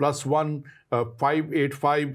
+1 585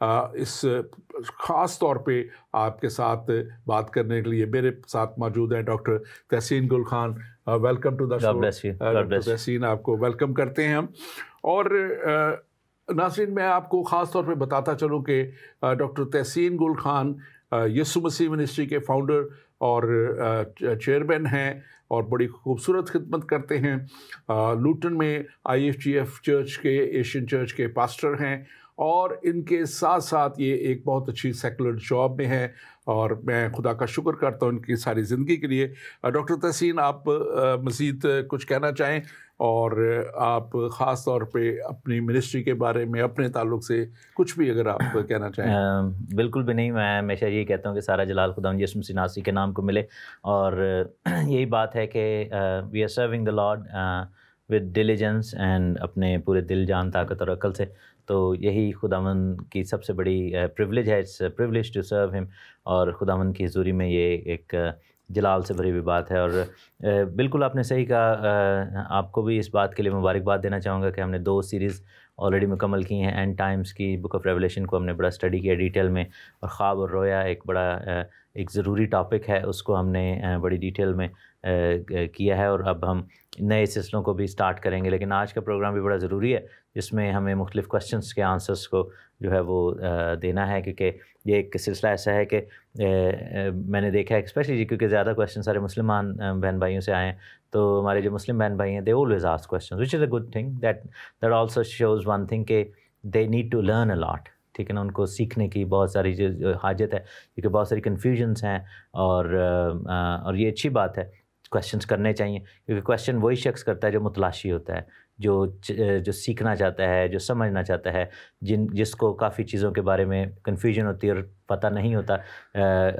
اس خاص طور پہ آپ کے ساتھ بات کرنے کے لیے میرے ساتھ موجود ہیں doctor Tehseen Gul Khan. Welcome to the show. Doctor Tehseen, آپ کو ویلکم کرتے ہیں ہم. اور ناظرین, میں آپ کو خاص طور پہ بتاتا چلوں کہ ڈاکٹر تحسین گل خان یسوع مسیح منسٹری کے فاؤنڈر اور چیئرمین ہیں اور بڑی خوبصورت خدمت کرتے ہیں. لوٹن میں IFGF چرچ کے, ایشین چرچ کے پاسٹر ہیں, اور ان کے ساتھ ساتھ یہ ایک بہت اچھی سیکولر جاب میں ہے, اور میں خدا کا شکر کرتا ہوں ان کی ساری زندگی کے لیے. ڈاکٹر تحسین, آپ مزید کچھ کہنا چاہیں, اور آپ خاص طور پہ اپنی منسٹری کے بارے میں, اپنے تعلق سے کچھ بھی اگر آپ کہنا چاہیں. بالکل بھی نہیں, میں ہمیشہ یہی کہتا ہوں کہ سارا جلال خداوند یسوع مسیح ناصری کے نام کو ملے, اور یہی بات ہے کہ we are serving the Lord with diligence and اپنے پورے دل, جان, طاقت اور عقل سے. تو یہی خداوند کی سب سے بڑی پریولیج ہے, اٹس پریولیج ٹو سرو ہم, اور خداوند کی حضوری میں یہ ایک جلال سے بھری ہوئی بات ہے. اور بالکل آپ نے صحیح کہا, آپ کو بھی اس بات کے لیے مبارکباد دینا چاہوں گا کہ ہم نے 2 سیریز آلریڈی مکمل کی ہیں. اینڈ ٹائمز کی بک آف ریولیشن کو ہم نے بڑا اسٹڈی کیا ڈیٹیل میں, اور خواب اور رویا ایک بڑا ایک ضروری ٹاپک ہے, اس کو ہم نے بڑی ڈیٹیل میں کیا ہے, اور اب ہم نئے سلسلوں کو بھی سٹارٹ کریں گے. لیکن آج کا پروگرام بھی بڑا ضروری ہے, جس میں ہمیں مختلف کویسچنس کے آنسرس کو جو ہے وہ دینا ہے, کیونکہ یہ ایک سلسلہ ایسا ہے کہ میں نے دیکھا ہے اسپیشلی کیونکہ زیادہ کویسچن سارے مسلمان بہن بھائیوں سے آئے ہیں, تو ہمارے جو مسلم بہن بھائی ہیں they always ask questions, which is a good thing. That also shows one thing کہ they need to learn a lot. ٹھیک ہے نا, ان کو سیکھنے کی بہت ساری جو حاجت ہے, کیونکہ بہت ساری کنفیوژنس ہیں, اور یہ اچھی بات ہے, کویسچنس کرنے چاہیے, کیونکہ کویسچن وہی شخص کرتا ہے جو متلاشی ہوتا ہے, جو سیکھنا چاہتا ہے, جو سمجھنا چاہتا ہے, جس کو کافی چیزوں کے بارے میں کنفیوژن ہوتی ہے اور پتہ نہیں ہوتا.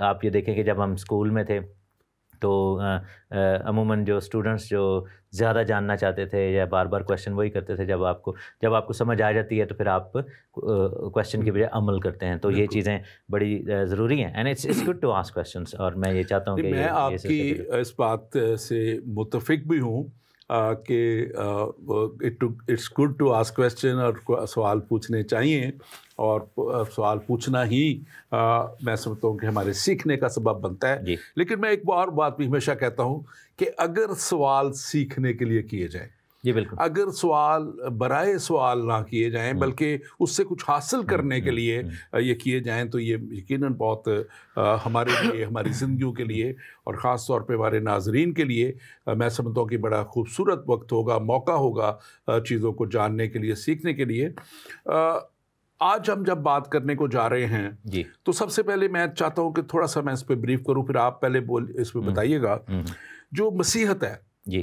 آپ یہ دیکھیں کہ جب ہم اسکول میں تھے تو عموماً جو اسٹوڈنٹس جو زیادہ جاننا چاہتے تھے یا بار بار کویسچن وہی کرتے تھے, جب آپ کو سمجھ آ جاتی ہے تو پھر آپ کویسچن کی بجائے عمل کرتے ہیں. تو یہ چیزیں بڑی ضروری ہیں, and it's good to ask questions. اور میں یہ چاہتا ہوں کہ میں آپ کی اس بات سے متفق بھی ہوں کہ it's good to ask question, اور سوال پوچھنے چاہیے, اور سوال پوچھنا ہی میں سمجھتا ہوں کہ ہمارے سیکھنے کا سبب بنتا ہے. جی. لیکن میں ایک اور بات بھی ہمیشہ کہتا ہوں کہ اگر سوال سیکھنے کے لیے کیے جائیں, جی بالکل, اگر سوال برائے سوال نہ کیے جائیں بلکہ اس سے کچھ حاصل کرنے کے لیے یہ کیے جائیں, تو یہ یقیناً بہت ہمارے لیے, ہماری زندگیوں کے لیے, اور خاص طور پہ ہمارے ناظرین کے لیے میں سمجھتا ہوں کہ بڑا خوبصورت وقت ہوگا, موقع ہوگا چیزوں کو جاننے کے لیے, سیکھنے کے لیے. آج ہم جب بات کرنے کو جا رہے ہیں جی, تو سب سے پہلے میں چاہتا ہوں کہ تھوڑا سا میں اس پہ بریف کروں, پھر آپ پہلے اس پہ بتائیے گا. جو مسیحت ہے, جی,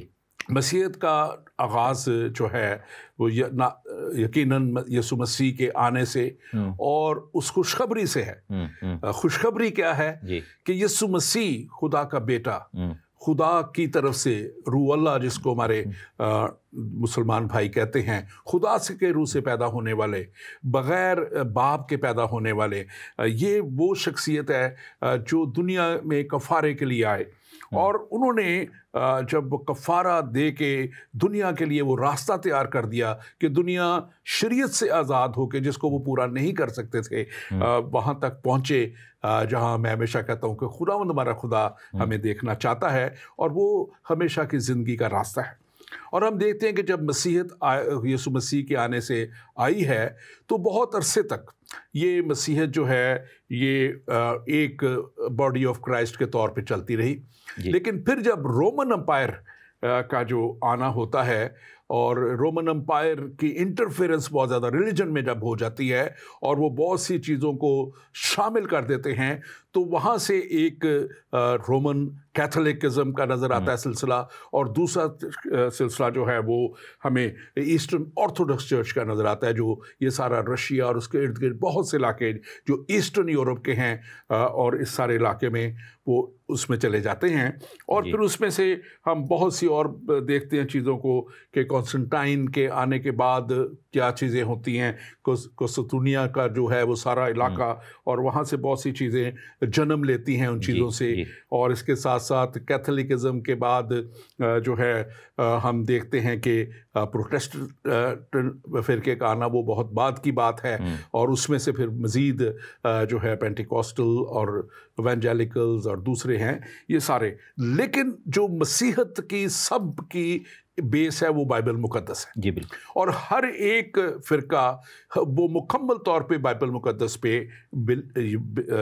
مسیحت کا آغاز جو ہے وہ یقیناً یسوع مسیح کے آنے سے اور اس خوشخبری سے ہے. خوشخبری کیا ہے کہ یسوع مسیح خدا کا بیٹا, خدا کی طرف سے روح اللہ, جس کو ہمارے مسلمان بھائی کہتے ہیں, خدا سے کے روح سے پیدا ہونے والے, بغیر باپ کے پیدا ہونے والے, یہ وہ شخصیت ہے جو دنیا میں کفارے کے لیے آئے. اور انہوں نے جب کفارہ دے کے دنیا کے لیے وہ راستہ تیار کر دیا کہ دنیا شریعت سے آزاد ہو کے, جس کو وہ پورا نہیں کر سکتے تھے, وہاں تک پہنچے جہاں میں ہمیشہ کہتا ہوں کہ خداوند ہمارا خدا ہمیں دیکھنا چاہتا ہے, اور وہ ہمیشہ کی زندگی کا راستہ ہے. اور ہم دیکھتے ہیں کہ جب مسیحیت یسوع مسیح کے آنے سے آئی ہے تو بہت عرصے تک یہ مسیحیت جو ہے یہ ایک باڈی آف کرائسٹ کے طور پہ چلتی رہی. لیکن پھر جب رومن امپائر کا جو آنا ہوتا ہے, اور رومن امپائر کی انٹرفیرنس بہت زیادہ ریلیجن میں جب ہو جاتی ہے اور وہ بہت سی چیزوں کو شامل کر دیتے ہیں, تو وہاں سے ایک رومن کیتھولکزم کا نظر آتا ہے سلسلہ, اور دوسرا سلسلہ جو ہے وہ ہمیں ایسٹرن آرتھوڈکس چرچ کا نظر آتا ہے, جو یہ سارا رشیا اور اس کے ارد گرد بہت سے علاقے جو ایسٹرن یورپ کے ہیں, اور اس سارے علاقے میں وہ اس میں چلے جاتے ہیں. اور پھر اس میں سے ہم بہت سی اور دیکھتے ہیں چیزوں کو کہ کانسٹنٹائن کے آنے کے بعد کیا چیزیں ہوتی ہیں, قسطنطنیہ کا جو ہے وہ سارا علاقہ, اور وہاں سے بہت سی چیزیں جنم لیتی ہیں ان چیزوں سے. اور اس کے ساتھ ساتھ کیتھولکزم کے بعد جو ہے ہم دیکھتے ہیں کہ پروٹیسٹنٹ فرقے کا آنا وہ بہت بعد کی بات ہے، اور اس میں سے پھر مزید جو ہے پینٹیکوسٹل اور ایونجیلیکلز اور دوسرے ہیں یہ سارے. لیکن جو مسیحت کی سب کی بیس ہے وہ بائبل مقدس ہے. جی بالکل. اور ہر ایک فرقہ وہ مکمل طور پہ بائبل مقدس پہ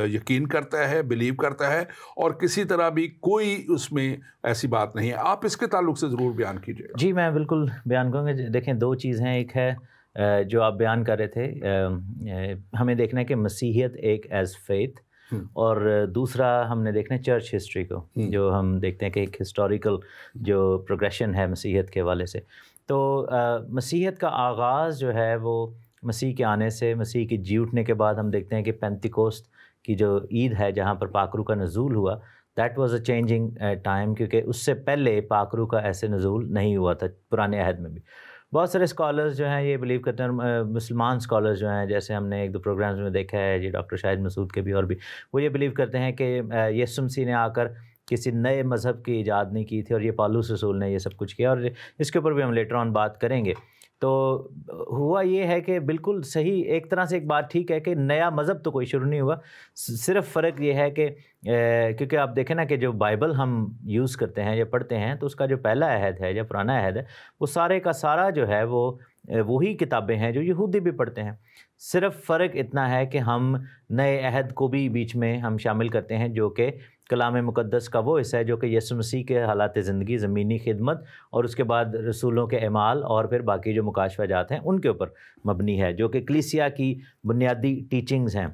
یقین کرتا ہے، بلیو کرتا ہے، اور کسی طرح بھی کوئی اس میں ایسی بات نہیں ہے. آپ اس کے تعلق سے ضرور بیان کیجیے. جی میں بالکل بیان کروں گا. دیکھیں دو چیز ہیں، ایک ہے جو آپ بیان کر رہے تھے، ہمیں دیکھنا ہے کہ مسیحیت ایک ایز فیتھ، اور دوسرا ہم نے دیکھنا ہے چرچ ہسٹری کو، جو ہم دیکھتے ہیں کہ ایک ہسٹوریکل جو پروگریشن ہے مسیحیت کے حوالے سے. تو مسیحیت کا آغاز جو ہے وہ مسیح کے آنے سے، مسیح کی جی اٹھنے کے بعد ہم دیکھتے ہیں کہ پینتیکوسٹ کی جو عید ہے جہاں پر پاک روح کا نزول ہوا، that was a changing time, کیونکہ اس سے پہلے پاک روح کا ایسے نزول نہیں ہوا تھا پرانے عہد میں بھی. بہت سارے اسکالرز جو ہیں یہ بلیو کرتے ہیں، مسلمان اسکالرز جو ہیں، جیسے ہم نے ایک دو پروگرامز میں دیکھا ہے جی ڈاکٹر شاہد مسعود کے بھی اور بھی، وہ یہ بلیو کرتے ہیں کہ یسوع مسیح نے آ کر کسی نئے مذہب کی ایجاد نہیں کی تھی، اور یہ پالوس رسول نے یہ سب کچھ کیا، اور اس کے اوپر بھی ہم لیٹر آن بات کریں گے. تو ہوا یہ ہے کہ بالکل صحیح، ایک طرح سے ایک بات ٹھیک ہے کہ نیا مذہب تو کوئی شروع نہیں ہوا. صرف فرق یہ ہے کہ کیونکہ آپ دیکھیں نا کہ جو بائبل ہم یوز کرتے ہیں یا پڑھتے ہیں تو اس کا جو پہلا عہد ہے یا پرانا عہد ہے وہ سارے کا سارا جو ہے وہ وہی کتابیں ہیں جو یہودی بھی پڑھتے ہیں. صرف فرق اتنا ہے کہ ہم نئے عہد کو بھی بیچ میں ہم شامل کرتے ہیں، جو کہ کلام مقدس کا وہ حصہ ہے جو کہ یسوع مسیح کے حالات زندگی، زمینی خدمت، اور اس کے بعد رسولوں کے اعمال اور پھر باقی جو مکاشفہ جات ہیں ان کے اوپر مبنی ہے، جو کہ کلیسیا کی بنیادی ٹیچنگز ہیں.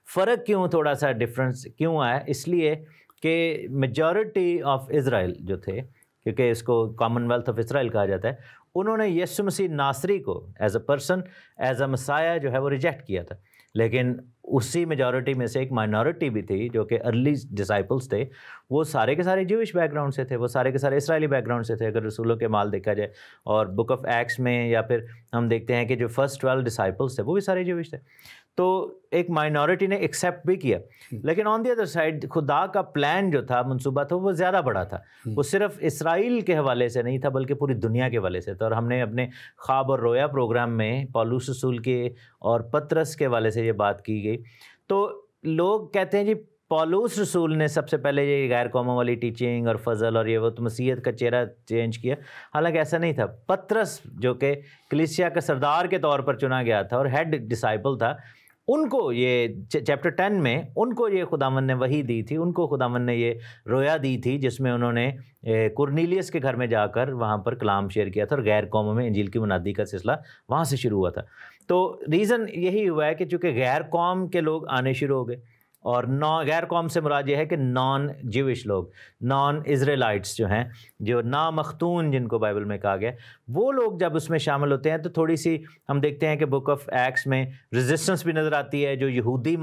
فرق کیوں تھوڑا سا ڈفرینس کیوں آیا؟ اس لیے کہ میجورٹی آف اسرائیل جو تھے، کیونکہ اس کو کامن ویلتھ آف اسرائیل کہا جاتا ہے، انہوں نے یسوع مسیح ناصری کو as a person, as a مسایہ جو ہے وہ ریجیکٹ کیا تھا. لیکن اسی میجورٹی میں سے ایک مائنورٹی بھی تھی جو کہ ارلی ڈسائپلس تھے، وہ سارے کے سارے جوش بیک گراؤنڈ سے تھے، وہ سارے کے سارے اسرائیلی بیک گراؤنڈ سے تھے اگر رسولوں کے مال دیکھا جائے. اور بک آف ایکٹس میں یا پھر ہم دیکھتے ہیں کہ جو فرسٹ 12 ڈسائپلس تھے وہ بھی سارے جوش تھے. تو ایک مائنورٹی نے ایکسیپٹ بھی کیا. لیکن آن دی ادر سائڈ خدا کا پلان جو تھا، منصوبہ تھا، وہ زیادہ بڑا تھا. وہ صرف اسرائیل کے حوالے سے نہیں تھا بلکہ پوری دنیا کے حوالے سے تھا. اور ہم نے اپنے خواب اور رویا پروگرام میں پولس رسول کے اور پطرس کے حوالے سے یہ بات کی گئی. تو لوگ کہتے ہیں جی پولس رسول نے سب سے پہلے یہ غیر قوموں والی ٹیچنگ اور فضل اور یہ وہ تو مسیحیت کا چہرہ چینج کیا. حالانکہ ایسا نہیں تھا. پطرس جو کہ کلیسیا کا سردار کے طور پر چنا گیا تھا اور ہیڈ ڈسائپل تھا، ان کو یہ چیپٹر 10 میں ان کو یہ خداوند نے وحی دی تھی، ان کو خداوند نے یہ رویا دی تھی جس میں انہوں نے کرنیلیس کے گھر میں جا کر وہاں پر کلام شیئر کیا تھا، اور غیر قوموں میں انجیل کی منادی کا سلسلہ وہاں سے شروع ہوا تھا. تو ریزن یہی ہوا ہے کہ چونکہ غیر قوم کے لوگ آنے شروع ہو گئے، اور غیر قوم سے مراد یہ ہے کہ نان جیوش لوگ، نان اسرائیلائٹس جو ہیں، جو نامختون جن کو بائبل میں کہا گیا، وہ لوگ جب اس میں شامل ہوتے ہیں تو تھوڑی سی ہم دیکھتے ہیں کہ بک آف ایکٹس میں ریزسٹنس بھی نظر آتی ہے. جو یہودی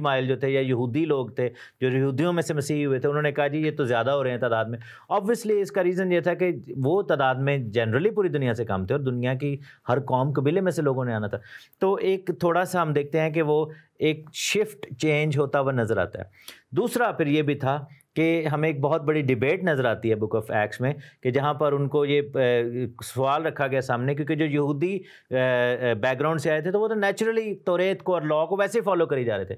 مائل جو تھے یا یہودی لوگ تھے جو یہودیوں میں سے مسیحی ہوئے تھے، انہوں نے کہا جی یہ تو زیادہ ہو رہے ہیں تعداد میں. آبویسلی اس کا ریزن یہ تھا کہ وہ تعداد میں جنرلی پوری دنیا سے کم تھے، اور دنیا کی ہر قوم قبیلے میں سے لوگوں نے آنا تھا. تو ایک تھوڑا سا ہم دیکھتے ہیں کہ وہ ایک شفٹ چینج ہوتا ہوا نظر آتا ہے. دوسرا پھر یہ بھی تھا کہ ہمیں ایک بہت بڑی ڈیبیٹ نظر آتی ہے بک آف ایکٹس میں، کہ جہاں پر ان کو یہ سوال رکھا گیا سامنے، کیونکہ جو یہودی بیک گراؤنڈ سے آئے تھے تو وہ تو نیچرلی توریت کو اور لاء کو ویسے فالو کری جا رہے تھے.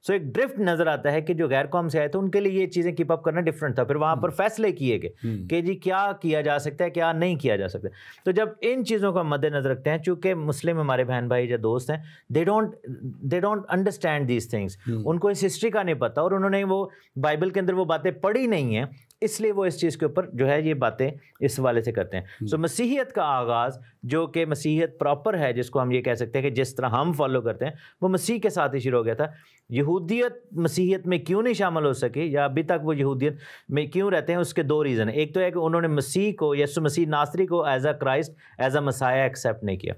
سو ایک ڈرفٹ نظر آتا ہے کہ جو غیر قوم سے آئے تھے ان کے لیے یہ چیزیں کیپ اپ کرنا ڈفرینٹ تھا. پھر وہاں پر فیصلے کیے گئے کہ جی کیا کیا جا سکتا ہے، کیا نہیں کیا جا سکتا. تو جب ان چیزوں کو مد نظر رکھتے ہیں، چونکہ مسلم ہمارے بہن بھائی جو دوست ہیں، they don't understand these things, ان کو اس ہسٹری کا نہیں پتہ، اور انہوں نے وہ بائبل کے اندر وہ باتیں پڑھی نہیں ہیں، اس لیے وہ اس چیز کے اوپر جو ہے یہ باتیں اس حوالے سے کرتے ہیں. سو مسیحیت کا آغاز جو کہ مسیحیت پراپر ہے، جس کو ہم یہ کہہ سکتے ہیں کہ جس طرح ہم فالو کرتے ہیں، وہ مسیح کے ساتھ ہی شروع ہو گیا تھا. یہودیت مسیحیت میں کیوں نہیں شامل ہو سکی یا ابھی تک وہ یہودیت میں کیوں رہتے ہیں، اس کے دو ریزن ہیں. ایک تو ہے کہ انہوں نے مسیح کو، یسوع مسیح ناصری کو as a Christ, as a مسایہ ایکسیپٹ نہیں کیا.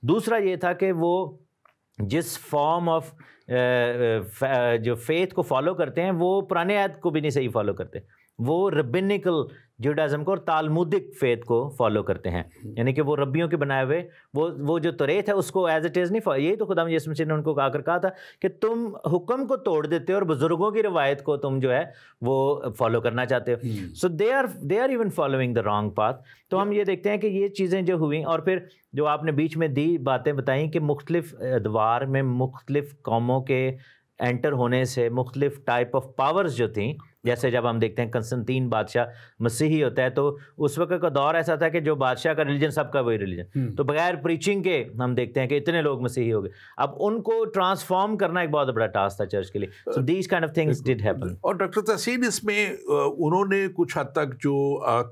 دوسرا یہ تھا کہ وہ جس فارم آف جو فیتھ کو فالو کرتے ہیں وہ پرانے عہد کو بھی نہیں صحیح فالو کرتے. وہ ربینیکل جوڈازم کو اور تالمودک فیتھ کو فالو کرتے ہیں، یعنی کہ وہ ربیوں کے بنائے ہوئے وہ جو توریت ہے اس کو ایز اٹ از نہیں فالو. یہی تو خدا یسوع مسیح نے ان کو کہا تھا کہ تم حکم کو توڑ دیتے ہو اور بزرگوں کی روایت کو تم جو ہے وہ فالو کرنا چاہتے ہو. So they are even following the wrong path. تو ہم یہ دیکھتے ہیں کہ یہ چیزیں جو ہوئیں، اور پھر جو آپ نے بیچ میں باتیں بتائیں کہ مختلف ادوار میں مختلف قوموں کے انٹر ہونے سے مختلف ٹائپ آف پاورز جو تھیں، جیسے جب ہم دیکھتے ہیں کنسٹنٹین بادشاہ مسیحی ہوتا ہے تو اس وقت کا دور ایسا تھا کہ جو بادشاہ کا ریلیجن سب کا وہی ریلیجن، تو بغیر پریچنگ کے ہم دیکھتے ہیں کہ اتنے لوگ مسیحی ہو گئے. اب ان کو ٹرانسفارم کرنا ایک بہت بڑا ٹاسک تھا چرچ کے لیے. So these kind of things did happen. اور ڈاکٹر تحسین اس میں انہوں نے کچھ حد تک جو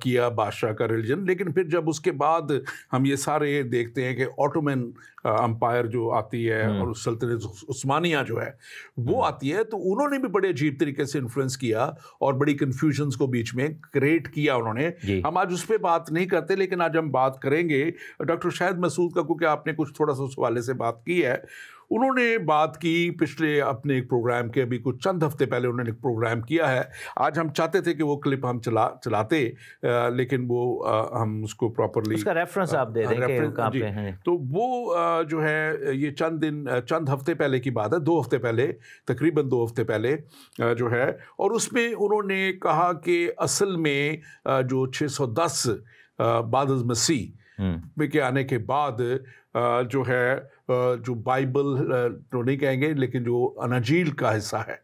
کیا بادشاہ کا ریلیجن، لیکن پھر جب اس کے بعد ہم یہ سارے دیکھتے ہیں کہ آٹومن امپائر جو آتی ہے اور سلطنت عثمانیہ جو ہے وہ آتی ہے، تو انہوں نے بھی بڑے عجیب طریقے سے انفلوئنس کیا اور بڑی کنفیوژنس کو بیچ میں کریٹ کیا انہوں نے. ہم آج اس پہ بات نہیں کرتے، لیکن آج ہم بات کریں گے ڈاکٹر شاہد مسعود کا، کیونکہ آپ نے کچھ تھوڑا سا اس حوالے سے بات کی ہے. انہوں نے بات کی پچھلے اپنے ایک پروگرام کے، ابھی کچھ چند ہفتے پہلے انہوں نے ایک پروگرام کیا ہے. آج ہم چاہتے تھے کہ وہ کلپ ہم چلاتے، لیکن وہ ہم اس کو پراپرلی اس کا ریفرنس آپ دے دیں کہ کہاں پہ ہیں. تو وہ جو ہے یہ چند ہفتے پہلے کی بات ہے، 2 ہفتے پہلے، تقریباً 2 ہفتے پہلے جو ہے. اور اس میں انہوں نے کہا کہ اصل میں جو 610 بعد از مسیح میں کے آنے کے بعد جو ہے جو بائبل تو نہیں کہیں گے، لیکن جو اناجیل کا حصہ ہے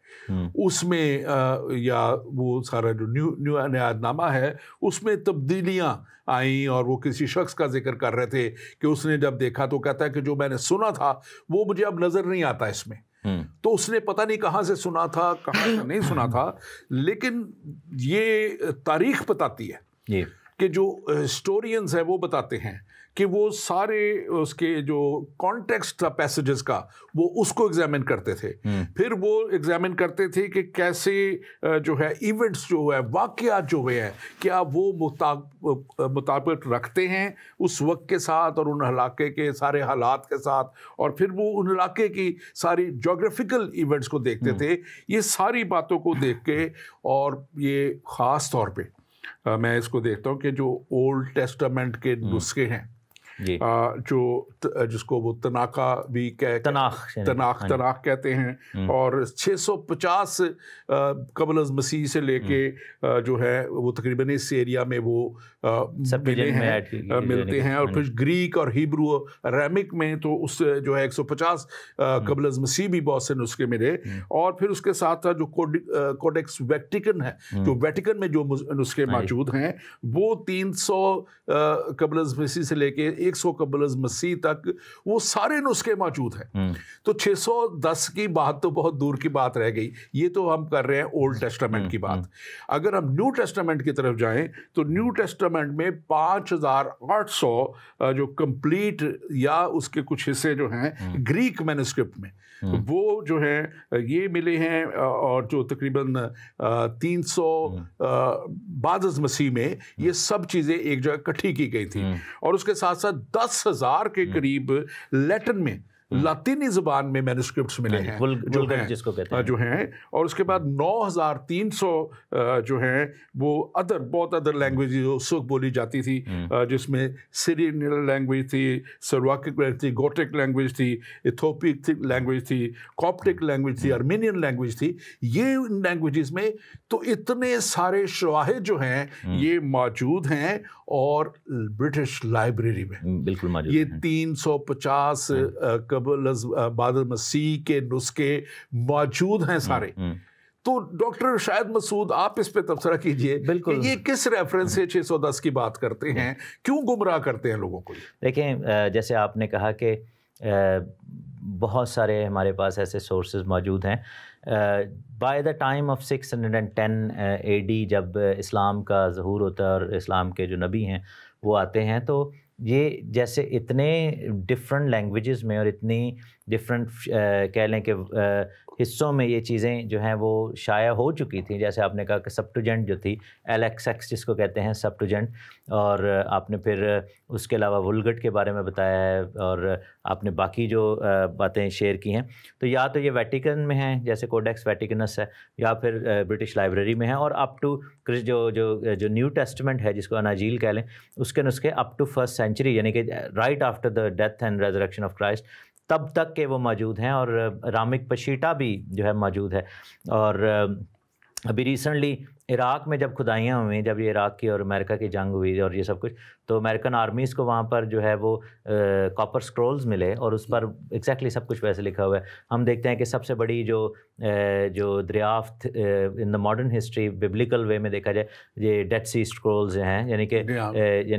اس میں یا وہ سارا جو نیو عنایت نامہ ہے اس میں تبدیلیاں آئیں. اور وہ کسی شخص کا ذکر کر رہے تھے کہ اس نے جب دیکھا تو کہتا ہے کہ جو میں نے سنا تھا وہ مجھے اب نظر نہیں آتا اس میں. تو اس نے پتہ نہیں کہاں سے سنا تھا، کہاں سے نہیں سنا تھا، لیکن یہ تاریخ بتاتی ہے کہ جو ہسٹورینز ہیں وہ بتاتے ہیں کہ وہ سارے اس کے جو کانٹیکسٹ تھا پیسیجز کا وہ اس کو ایگزامن کرتے تھے. پھر وہ ایگزامن کرتے تھے کہ کیسے جو ہے ایونٹس جو ہے، واقعات جو ہوئے ہیں، کیا وہ مطابقت رکھتے ہیں اس وقت کے ساتھ اور ان علاقے کے سارے حالات کے ساتھ. اور پھر وہ ان علاقے کی ساری جغرافیکل ایونٹس کو دیکھتے تھے. یہ ساری باتوں کو دیکھ کے، اور یہ خاص طور پہ میں اس کو دیکھتا ہوں کہ جو اولڈ ٹیسٹامنٹ کے نسخے ہیں، جو جس کو وہ تناخ کہتے ہیں، اور 650 قبل از مسیح سے لے کے جو ہے وہ تقریباً اس ایریا میں وہ ملتے ہیں. اور پھر گریک اور ہیبرو ریمک میں تو اس جو ہے 150 قبل از مسیح بھی بہت سے نسخے ملے. اور پھر اس کے ساتھ جو کوڈیکس ویٹیکن ہے، جو ویٹیکن میں جو نسخے موجود ہیں، وہ 300 قبل از مسیح سے لے کے 100 قبل از مسیح تک وہ سارے نسخے موجود ہیں. تو 610 کی بات تو بہت دور کی بات رہ گئی. یہ تو ہم کر رہے ہیں اولڈ ٹیسٹامنٹ کی بات. اگر ہم نیو ٹیسٹامنٹ کی طرف جائیں تو نیو ٹیسٹامنٹ میں 5800 جو کمپلیٹ یا اس کے کچھ حصے جو ہیں گریک مینوسکرپٹ میں وہ جو ہیں یہ ملے ہیں. اور جو تقریباً 300 بعد از مسیح میں یہ سب چیزیں ایک جگہ اکٹھی کی گئی تھی. اور اس کے ساتھ ساتھ 10,000 کے قریب لیٹن میں، لاطینی زبان میں مینوسکرپٹس ملے ہیں جو ہیں. اور اس کے بعد 9,300 جو ہیں وہ بہت ادر لینگویج اس وقت بولی جاتی تھی، جس میں سیرین لینگویج تھی، سرواکک لینگویج تھی، گوٹک لینگویج تھی، ایتھوپک لینگویج تھی، کوپٹک لینگویج تھی، ارمینین لینگویج تھی. یہ لینگویجز میں تو اتنے سارے شواہد جو ہیں یہ موجود ہیں. اور برٹش لائبریری میں بالکل موجود یہ 350 قبل از بعد مسیح کے نسخے موجود ہیں سارے. تو ڈاکٹر شاہد مسعود آپ اس پہ تبصرہ کیجئے کہ یہ کس ریفرنس سے 610 کی بات کرتے ہیں، کیوں گمراہ کرتے ہیں لوگوں کو؟ دیکھیں جیسے آپ نے کہا کہ بہت سارے ہمارے پاس ایسے سورسز موجود ہیں. By the time of 610 AD جب اسلام کا ظہور ہوتا ہے اور اسلام کے جو نبی ہیں وہ آتے ہیں، تو یہ جیسے اتنے ڈفرینٹ لینگویجز میں اور اتنی ڈفرینٹ کہہ لیں کہ حصوں میں یہ چیزیں جو ہیں وہ شائع ہو چکی تھیں. جیسے آپ نے کہا کہ سپٹوجنٹ جو تھی LXX جس کو کہتے ہیں سپٹوجنٹ, اور آپ نے پھر اس کے علاوہ وولگٹ کے بارے میں بتایا ہے, اور آپ نے باقی جو باتیں شیئر کی ہیں. تو یا تو یہ ویٹیکن میں ہیں جیسے کوڈیکس ویٹیکنس ہے, یا پھر برٹش لائبریری میں ہے, اور اپ ٹو جو نیو ٹیسٹمنٹ ہے جس کو اناجیل کہہ لیں, اس کے نسخے اپ ٹو 1st سینچری یعنی کہ right after the death and resurrection of Christ تب تک کے وہ موجود ہیں, اور رامک پشیٹا بھی جو ہے موجود ہے. اور ابھی ریسنٹلی عراق میں جب کھدائیاں ہوئیں, جب یہ عراق کی اور امریکہ کی جنگ ہوئی اور یہ سب کچھ, تو امریکن آرمیز کو وہاں پر جو ہے وہ کاپر سکرولز ملے, اور اس پر ایگزیکٹلی سب کچھ ویسے لکھا ہوا ہے. ہم دیکھتے ہیں کہ سب سے بڑی جو دریافت ان دا ماڈرن ہسٹری ببلیکل وے میں دیکھا جائے یہ ڈیڈ سی سکرولز ہیں, یعنی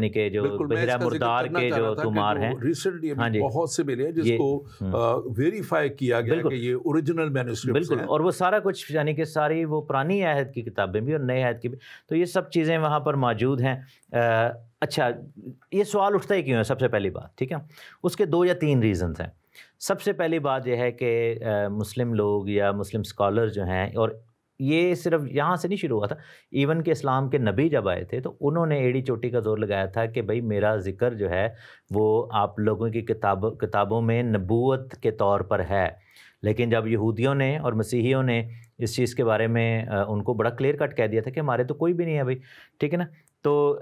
کہ جو بحیرہ مردار کے جو تمار ہیں. ہاں جی, بہت سے ملے جس کو ویریفائی کیا گیا کہ یہ اوریجنل مینوسکرپٹس ہیں. بالکل, اور وہ سارا کچھ یعنی کہ ساری وہ پرانی عہد کی کتابیں بھی اور نئے عہد کی بھی, تو یہ سب چیزیں وہاں پر موجود ہیں. اچھا, یہ سوال اٹھتا ہی کیوں ہے؟ سب سے پہلی بات, ٹھیک ہے, اس کے 2 یا 3 ریزنز ہیں. سب سے پہلی بات یہ ہے کہ مسلم لوگ یا مسلم اسکالر جو ہیں, اور یہ صرف یہاں سے نہیں شروع ہوا تھا, ایون کہ اسلام کے نبی جب آئے تھے تو انہوں نے ایڑی چوٹی کا زور لگایا تھا کہ بھائی میرا ذکر جو ہے وہ آپ لوگوں کی کتابوں میں نبوت کے طور پر ہے. لیکن جب یہودیوں نے اور مسیحیوں نے اس چیز کے بارے میں ان کو بڑا کلیئر کٹ کہہ دیا تھا کہ ہمارے تو کوئی بھی نہیں ہے بھائی, ٹھیک ہے نا. تو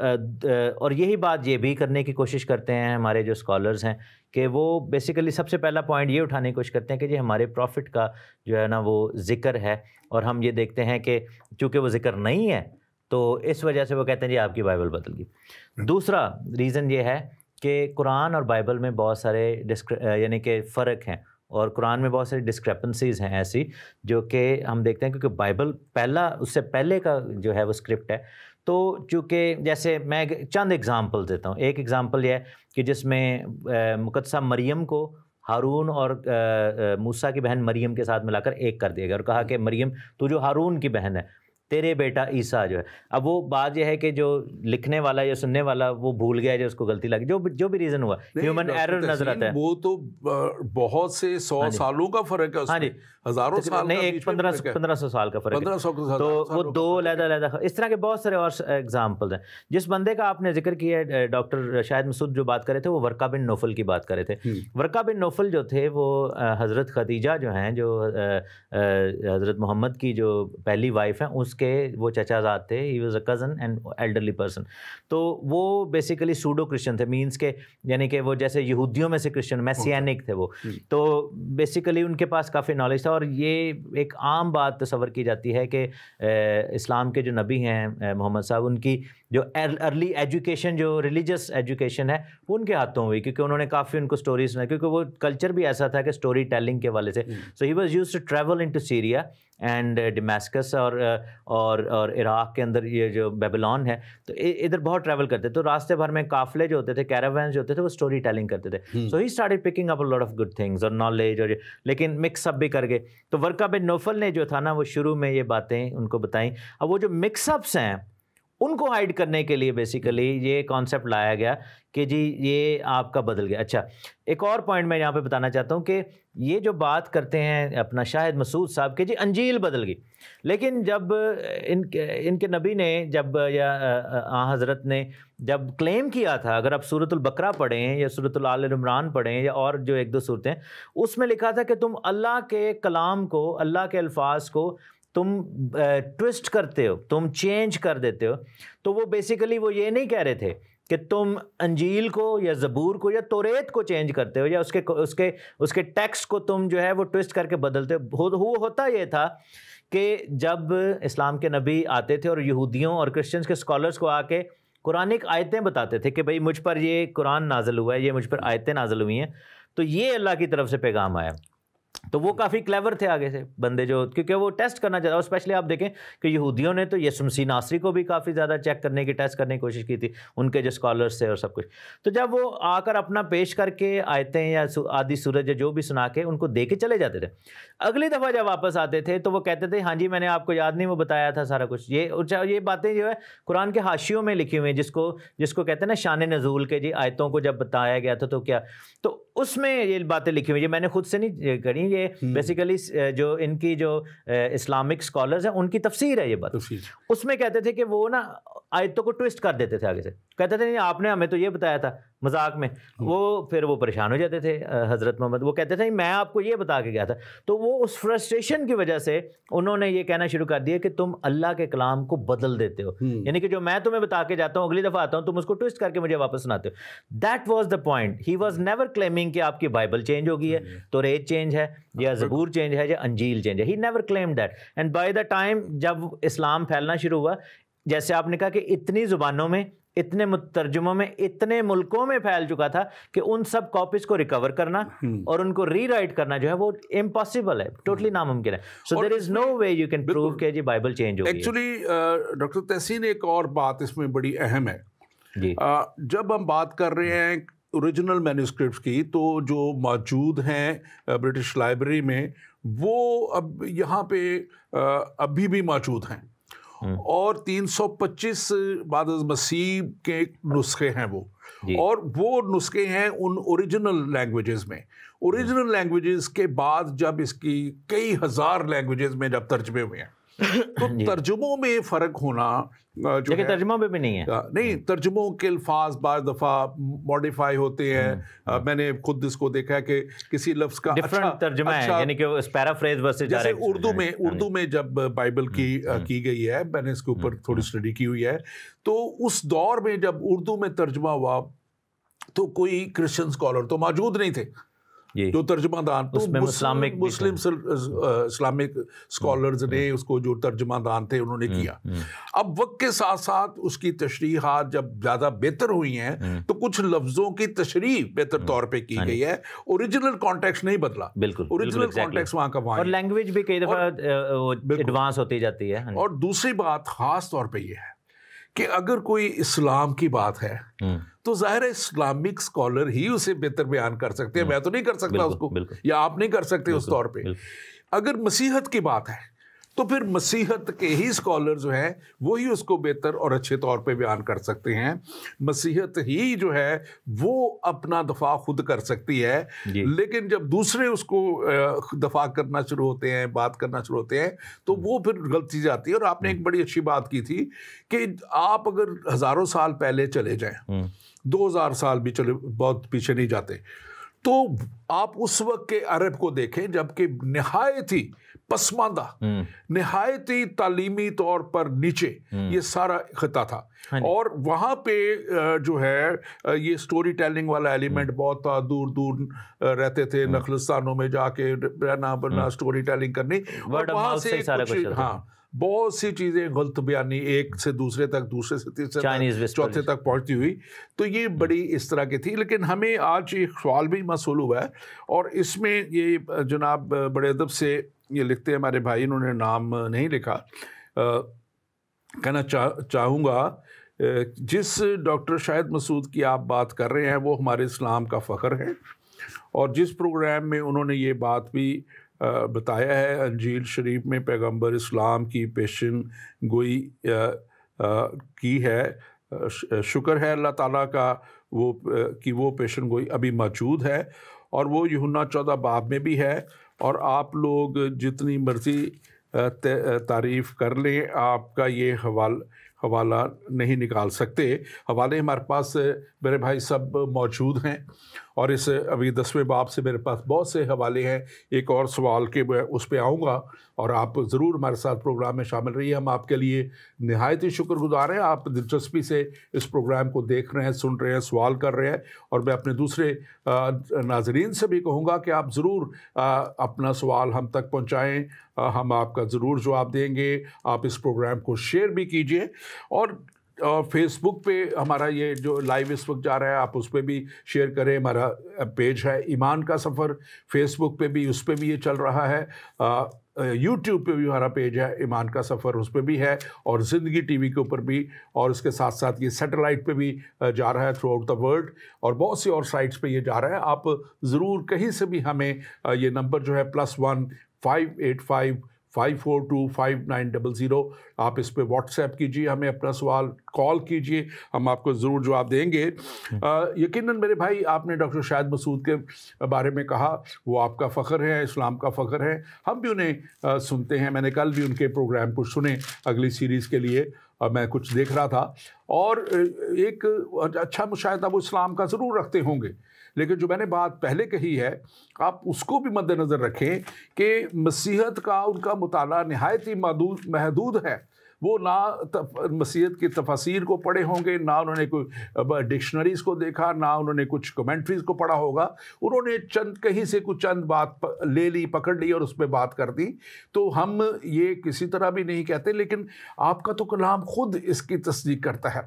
اور یہی بات یہ بھی کرنے کی کوشش کرتے ہیں ہمارے جو اسکالرز ہیں کہ وہ بیسیکلی سب سے پہلا پوائنٹ یہ اٹھانے کی کوشش کرتے ہیں کہ جی ہمارے پروفٹ کا جو ہے نا وہ ذکر ہے, اور ہم یہ دیکھتے ہیں کہ چونکہ وہ ذکر نہیں ہے تو اس وجہ سے وہ کہتے ہیں جی آپ کی بائبل بدل گئی. دوسرا ریزن یہ ہے کہ قرآن اور بائبل میں بہت سارے یعنی کہ فرق ہیں, اور قرآن میں بہت ساری ڈسکرپنسیز ہیں ایسی جو کہ ہم دیکھتے ہیں کیونکہ بائبل پہلا اس سے پہلے کا جو ہے وہ اسکرپٹ ہے. تو چونکہ جیسے میں چند اگزامپل دیتا ہوں. ایک اگزامپل یہ ہے کہ جس میں مقدسہ مریم کو ہارون اور موسیٰ کی بہن مریم کے ساتھ ملا کر ایک کر دیا گیا, اور کہا کہ مریم تو جو ہارون کی بہن ہے, تیرے بیٹا عیسیٰ جو ہے. اب وہ بات یہ ہے کہ جو لکھنے والا یا سننے والا وہ بھول گیا, جو اس کو غلطی لگی, جو بھی ریزن ہوا, ہیومن ایرر نظر آتا ہے. وہ تو بہت سے 100 سالوں کا فرق ہے, ہاں جی, ہزاروں سال نہیں, ایک 1500 سال کا فرق ہے. تو وہ 2 علیحدہ اس طرح کے بہت سارے اور ایگزامپلز ہیں. جس بندے کا آپ نے ذکر کیا ہے ڈاکٹر شاہد مسعود جو بات کر رہے تھے, وہ ورقہ بن نوفل کی بات کر رہے تھے. ورقہ بن نوفل جو تھے وہ حضرت خدیجہ جو ہیں, جو حضرت محمد کی جو پہلی وائف ہیں, اس کے وہ چچا زاد تھے. He was a cousin and elderly person. تو وہ بیسیکلی سوڈو کرسچن تھے, مینس کہ یعنی کہ وہ جیسے یہودیوں میں سے کرسچن میسیانک تھے وہ. تو بیسیکلی ان کے پاس کافی نالج تھا, اور یہ ایک عام بات تصور کی جاتی ہے کہ اسلام کے جو نبی ہیں محمد صاحب, ان کی جو ارلی ایجوکیشن, جو ریلیجس ایجوکیشن ہے, وہ ان کے ہاتھوں ہوئی, کیونکہ انہوں نے کافی ان کو سٹوریز سنائی, کیونکہ وہ کلچر بھی ایسا تھا کہ سٹوری ٹیلنگ کے والے سے. So he was used to travel into Syria and Damascus, اور عراق کے اندر یہ جو بیبلون ہے, تو ادھر بہت ٹریول کرتے. تو راستے بھر میں قافلے جو ہوتے تھے, کیراوینز جو ہوتے تھے, وہ سٹوری ٹیلنگ کرتے تھے. So he started picking up a lot of good things اور نالج, اور لیکن مکس اپ بھی کر گئے. تو ورقہ بن نوفل نے جو تھا نا, وہ شروع میں یہ باتیں ان کو بتائیں. اب وہ جو مکس اپس ہیں ان کو ہائڈ کرنے کے لیے بیسیکلی یہ کانسیپٹ لایا گیا کہ جی یہ آپ کا بدل گیا. اچھا, ایک اور پوائنٹ میں یہاں پہ بتانا چاہتا ہوں کہ یہ جو بات کرتے ہیں اپنا شاہد مسعود صاحب کہ جی انجیل بدل گئی, لیکن جب ان کے نبی نے جب یا حضرت نے جب کلیم کیا تھا, اگر آپ سورۃ البقرہ پڑھیں یا سورۃ آل عمران پڑھیں یا اور جو 1-2 صورتیں, اس میں لکھا تھا کہ تم اللہ کے کلام کو, اللہ کے الفاظ کو تم ٹوسٹ کرتے ہو, تم چینج کر دیتے ہو. تو وہ بیسیکلی وہ یہ نہیں کہہ رہے تھے کہ تم انجیل کو یا زبور کو یا توریت کو چینج کرتے ہو, یا اس کے ٹیکسٹ کو تم جو ہے وہ ٹوسٹ کر کے بدلتے ہو. ہوتا یہ تھا کہ جب اسلام کے نبی آتے تھے اور یہودیوں اور کرسچنس کے اسکالرس کو آ کے قرآنک آیتیں بتاتے تھے کہ بھئی مجھ پر یہ قرآن نازل ہوا ہے, یہ مجھ پر آیتیں نازل ہوئی ہیں, تو یہ اللہ کی طرف سے پیغام آیا. تو وہ کافی کلیور تھے آگے سے بندے جو, کیونکہ وہ ٹیسٹ کرنا چاہتا. اور اسپیشلی آپ دیکھیں کہ یہودیوں نے تو یسوع مسیح ناصری کو بھی کافی زیادہ چیک کرنے کی, ٹیسٹ کرنے کی کوشش کی تھی, ان کے جو اسکالرس تھے اور سب کچھ. تو جب وہ آ کر اپنا پیش کر کے آیتیں یا آدھی سورج یا جو بھی سنا کے ان کو دے کے چلے جاتے تھے, اگلی دفعہ جب واپس آتے تھے تو وہ کہتے تھے ہاں جی میں نے آپ کو یاد نہیں وہ بتایا تھا سارا کچھ. یہ باتیں جو ہے قرآن کے حاشیوں میں لکھی ہوئی ہیں, جس کو کہتے ہیں نا شان نزول کے, جی آیتوں کو جب بتایا گیا تھا تو کیا. تو اس میں یہ باتیں لکھی ہوئی ہیں، میں نے خود سے نہیں کری، یہ بیسیکلی جو ان کی جو اسلامک اسکالرز ہیں ان کی تفسیر ہے یہ بات. اس میں کہتے تھے کہ وہ نا آیتوں کو ٹوسٹ کر دیتے تھے آگے سے، کہتے تھے نہیں آپ نے ہمیں تو یہ بتایا تھا مذاق میں. وہ پھر وہ پریشان ہو جاتے تھے حضرت محمد، وہ کہتے تھے میں آپ کو یہ بتا کے گیا تھا. تو وہ اس فرسٹریشن کی وجہ سے انہوں نے یہ کہنا شروع کر دیا کہ تم اللہ کے کلام کو بدل دیتے ہو، یعنی کہ جو میں تمہیں بتا کے جاتا ہوں اگلی دفعہ آتا ہوں تم اس کو ٹوسٹ کر کے مجھے واپس سناتے ہو. That was the point. He was never claiming کہ آپ کی بائبل چینج ہو گئی ہے، توریت چینج ہے یا زبور چینج ہے یا انجیل چینج ہے. He never claimed that. And by the time جب اسلام پھیلنا شروع ہوا، جیسے آپ نے کہا کہ اتنی زبانوں میں، اتنے مترجموں میں، اتنے ملکوں میں پھیل چکا تھا کہ ان سب کاپیز کو ریکور کرنا اور ان کو ری رائٹ کرنا جو ہے وہ امپاسبل ہے، ٹوٹلی ناممکن ہے. سو دیر از نو وے یو کین پروو کہ جی بائبل چینج ہو گئی. ایکچولی ڈاکٹر تحسین ایک اور بات اس میں بڑی اہم ہے جی. جب ہم بات کر رہے ہیں اوریجنل مینوسکرپٹس کی، تو جو موجود ہیں برٹش لائبریری میں وہ اب یہاں پہ ابھی بھی موجود ہیں، اور 325 بعد از مسیح کے نسخے ہیں وہ، اور وہ نسخے ہیں ان اوریجنل لینگویجز میں. اوریجنل لینگویجز کے بعد جب اس کی کئی ہزار لینگویجز میں جب ترجمے ہوئے ہیں تو ترجموں میں فرق ہونا جو ترجموں میں بھی نہیں ہے، نہیں، ترجموں کے الفاظ بعض دفعہ موڈیفائی ہوتے ہیں. میں نے خود اس کو دیکھا کہ کسی لفظ کا ڈفرنٹ ترجمہ ہے، یعنی کہ پیرافریز ورسز جیسے اردو میں جب بائبل کی گئی ہے، میں نے اس کے اوپر تھوڑی اسٹڈی کی ہوئی ہے، تو اس دور میں جب اردو میں ترجمہ ہوا تو کوئی کرسچن اسکالر تو موجود نہیں تھے جو ترجمہ دان، تو مسلم اسلامک اسکالرز نے اس کو جو ترجمہ دان تھے انہوں نے کیا. اب وقت کے ساتھ ساتھ اس کی تشریحات جب زیادہ بہتر ہوئی ہیں تو کچھ لفظوں کی تشریح بہتر طور پہ کی گئی ہے. اوریجنل کانٹیکسٹ نہیں بدلا، بالکل اوریجنل کانٹیکسٹ وہاں کا وہاں، اور لینگویج بھی کئی دفعہ ایڈوانس ہوتی جاتی ہے. اور دوسری بات خاص طور پہ یہ ہے کہ اگر کوئی اسلام کی بات ہے تو ظاہر ہے اسلامک اسکالر ہی اسے بہتر بیان کر سکتے ہیں، میں تو نہیں کر سکتا اس کو، یا آپ نہیں کر سکتے اس طور پہ. اگر مسیحت کی بات ہے تو پھر مسیحت کے ہی اسکالر جو ہیں وہی اس کو بہتر اور اچھے طور پہ بیان کر سکتے ہیں. مسیحت ہی جو ہے وہ اپنا دفاع خود کر سکتی ہے، لیکن جب دوسرے اس کو دفاع کرنا شروع ہوتے ہیں، بات کرنا شروع ہوتے ہیں، تو وہ پھر غلطی جاتی ہے. اور آپ نے ایک بڑی اچھی بات کی تھی کہ آپ اگر ہزاروں سال پہلے چلے جائیں، 2000 سال بھی چلے، بہت پیچھے نہیں جاتے، تو آپ اس وقت کے عرب کو دیکھیں جب کہ نہایت ہی پسماندہ، نہایت ہی تعلیمی طور پر نیچے یہ سارا خطہ تھا، اور وہاں پہ جو ہے یہ سٹوری ٹیلنگ والا ایلیمنٹ بہت تھا. دور دور رہتے تھے نخلستانوں میں جا کے رہنا بنا سٹوری ٹیلنگ کرنی، اور وہاں سے بہت سی چیزیں غلط بیانی ایک سے دوسرے تک، دوسرے سے تیسرے چوتھے تک پہنچتی ہوئی. تو یہ بڑی اس طرح کی تھی. لیکن ہمیں آج ایک سوال بھی موصول ہوا ہے، اور اس میں یہ جناب بڑے ادب سے یہ لکھتے ہیں ہمارے بھائی، انہوں نے نام نہیں لکھا، کہنا چاہوں گا جس ڈاکٹر شاہد مسعود کی آپ بات کر رہے ہیں وہ ہمارے اسلام کا فخر ہے، اور جس پروگرام میں انہوں نے یہ بات بھی بتایا ہے انجیل شریف میں پیغمبر اسلام کی پیشن گوئی کی ہے، شکر ہے اللہ تعالیٰ کا وہ پیشن گوئی ابھی موجود ہے، اور وہ یوحنا 14 باب میں بھی ہے. اور آپ لوگ جتنی مرضی تعریف کر لیں، آپ کا یہ حوالہ نہیں نکال سکتے. حوالے ہمارے پاس میرے بھائی سب موجود ہیں، اور اس ابھی 10ویں باب سے میرے پاس بہت سے حوالے ہیں. ایک اور سوال کے اس پہ آؤں گا، اور آپ ضرور ہمارے ساتھ پروگرام میں شامل رہیے. ہم آپ کے لیے نہایت ہی شکر گزار ہیں، آپ دلچسپی سے اس پروگرام کو دیکھ رہے ہیں، سن رہے ہیں، سوال کر رہے ہیں. اور میں اپنے دوسرے ناظرین سے بھی کہوں گا کہ آپ ضرور اپنا سوال ہم تک پہنچائیں، ہم آپ کا ضرور جواب دیں گے. آپ اس پروگرام کو شیئر بھی کیجئے، اور فیس بک پہ ہمارا یہ جو لائیو اس وقت جا رہا ہے آپ اس پہ بھی شیئر کریں. ہمارا پیج ہے ایمان کا سفر، فیس بک پہ بھی، اس پہ بھی یہ چل رہا ہے. یوٹیوب پہ بھی ہمارا پیج ہے ایمان کا سفر، اس پہ بھی ہے، اور زندگی ٹی وی کے اوپر بھی، اور اس کے ساتھ ساتھ یہ سیٹلائٹ پہ بھی جا رہا ہے تھرو آؤٹ دا ورلڈ، اور بہت سی اور سائٹس پہ یہ جا رہا ہے. آپ ضرور کہیں سے بھی ہمیں یہ نمبر جو ہے +1 585 54259000। آپ اس پہ واٹس ایپ کیجیے، ہمیں اپنا سوال کال کیجیے، ہم آپ کو ضرور جواب دیں گے۔ یقیناً میرے بھائی، آپ نے ڈاکٹر شاہد مسعود کے بارے میں کہا، وہ آپ کا فخر ہے، اسلام کا فخر ہے، ہم بھی انہیں سنتے ہیں۔ میں نے کل بھی ان کے پروگرام کو سنے اگلی سیریز کے لیے، میں کچھ دیکھ رہا تھا، اور ایک اچھا مشاہدہ وہ اسلام کا ضرور رکھتے ہوں گے، لیکن جو میں نے بات پہلے کہی ہے، آپ اس کو بھی مد نظر رکھیں کہ مسیحت کا ان کا مطالعہ نہایت ہی محدود ہے۔ وہ نہ مسیحت کی تفاسیر کو پڑھے ہوں گے، نہ انہوں نے کوئی ڈکشنریز کو دیکھا، نہ انہوں نے کچھ کمنٹریز کو پڑھا ہوگا۔ انہوں نے کہیں سے کچھ چند بات لے لی، پکڑ لی اور اس پہ بات کر دی۔ تو ہم یہ کسی طرح بھی نہیں کہتے، لیکن آپ کا تو کلام خود اس کی تصدیق کرتا ہے۔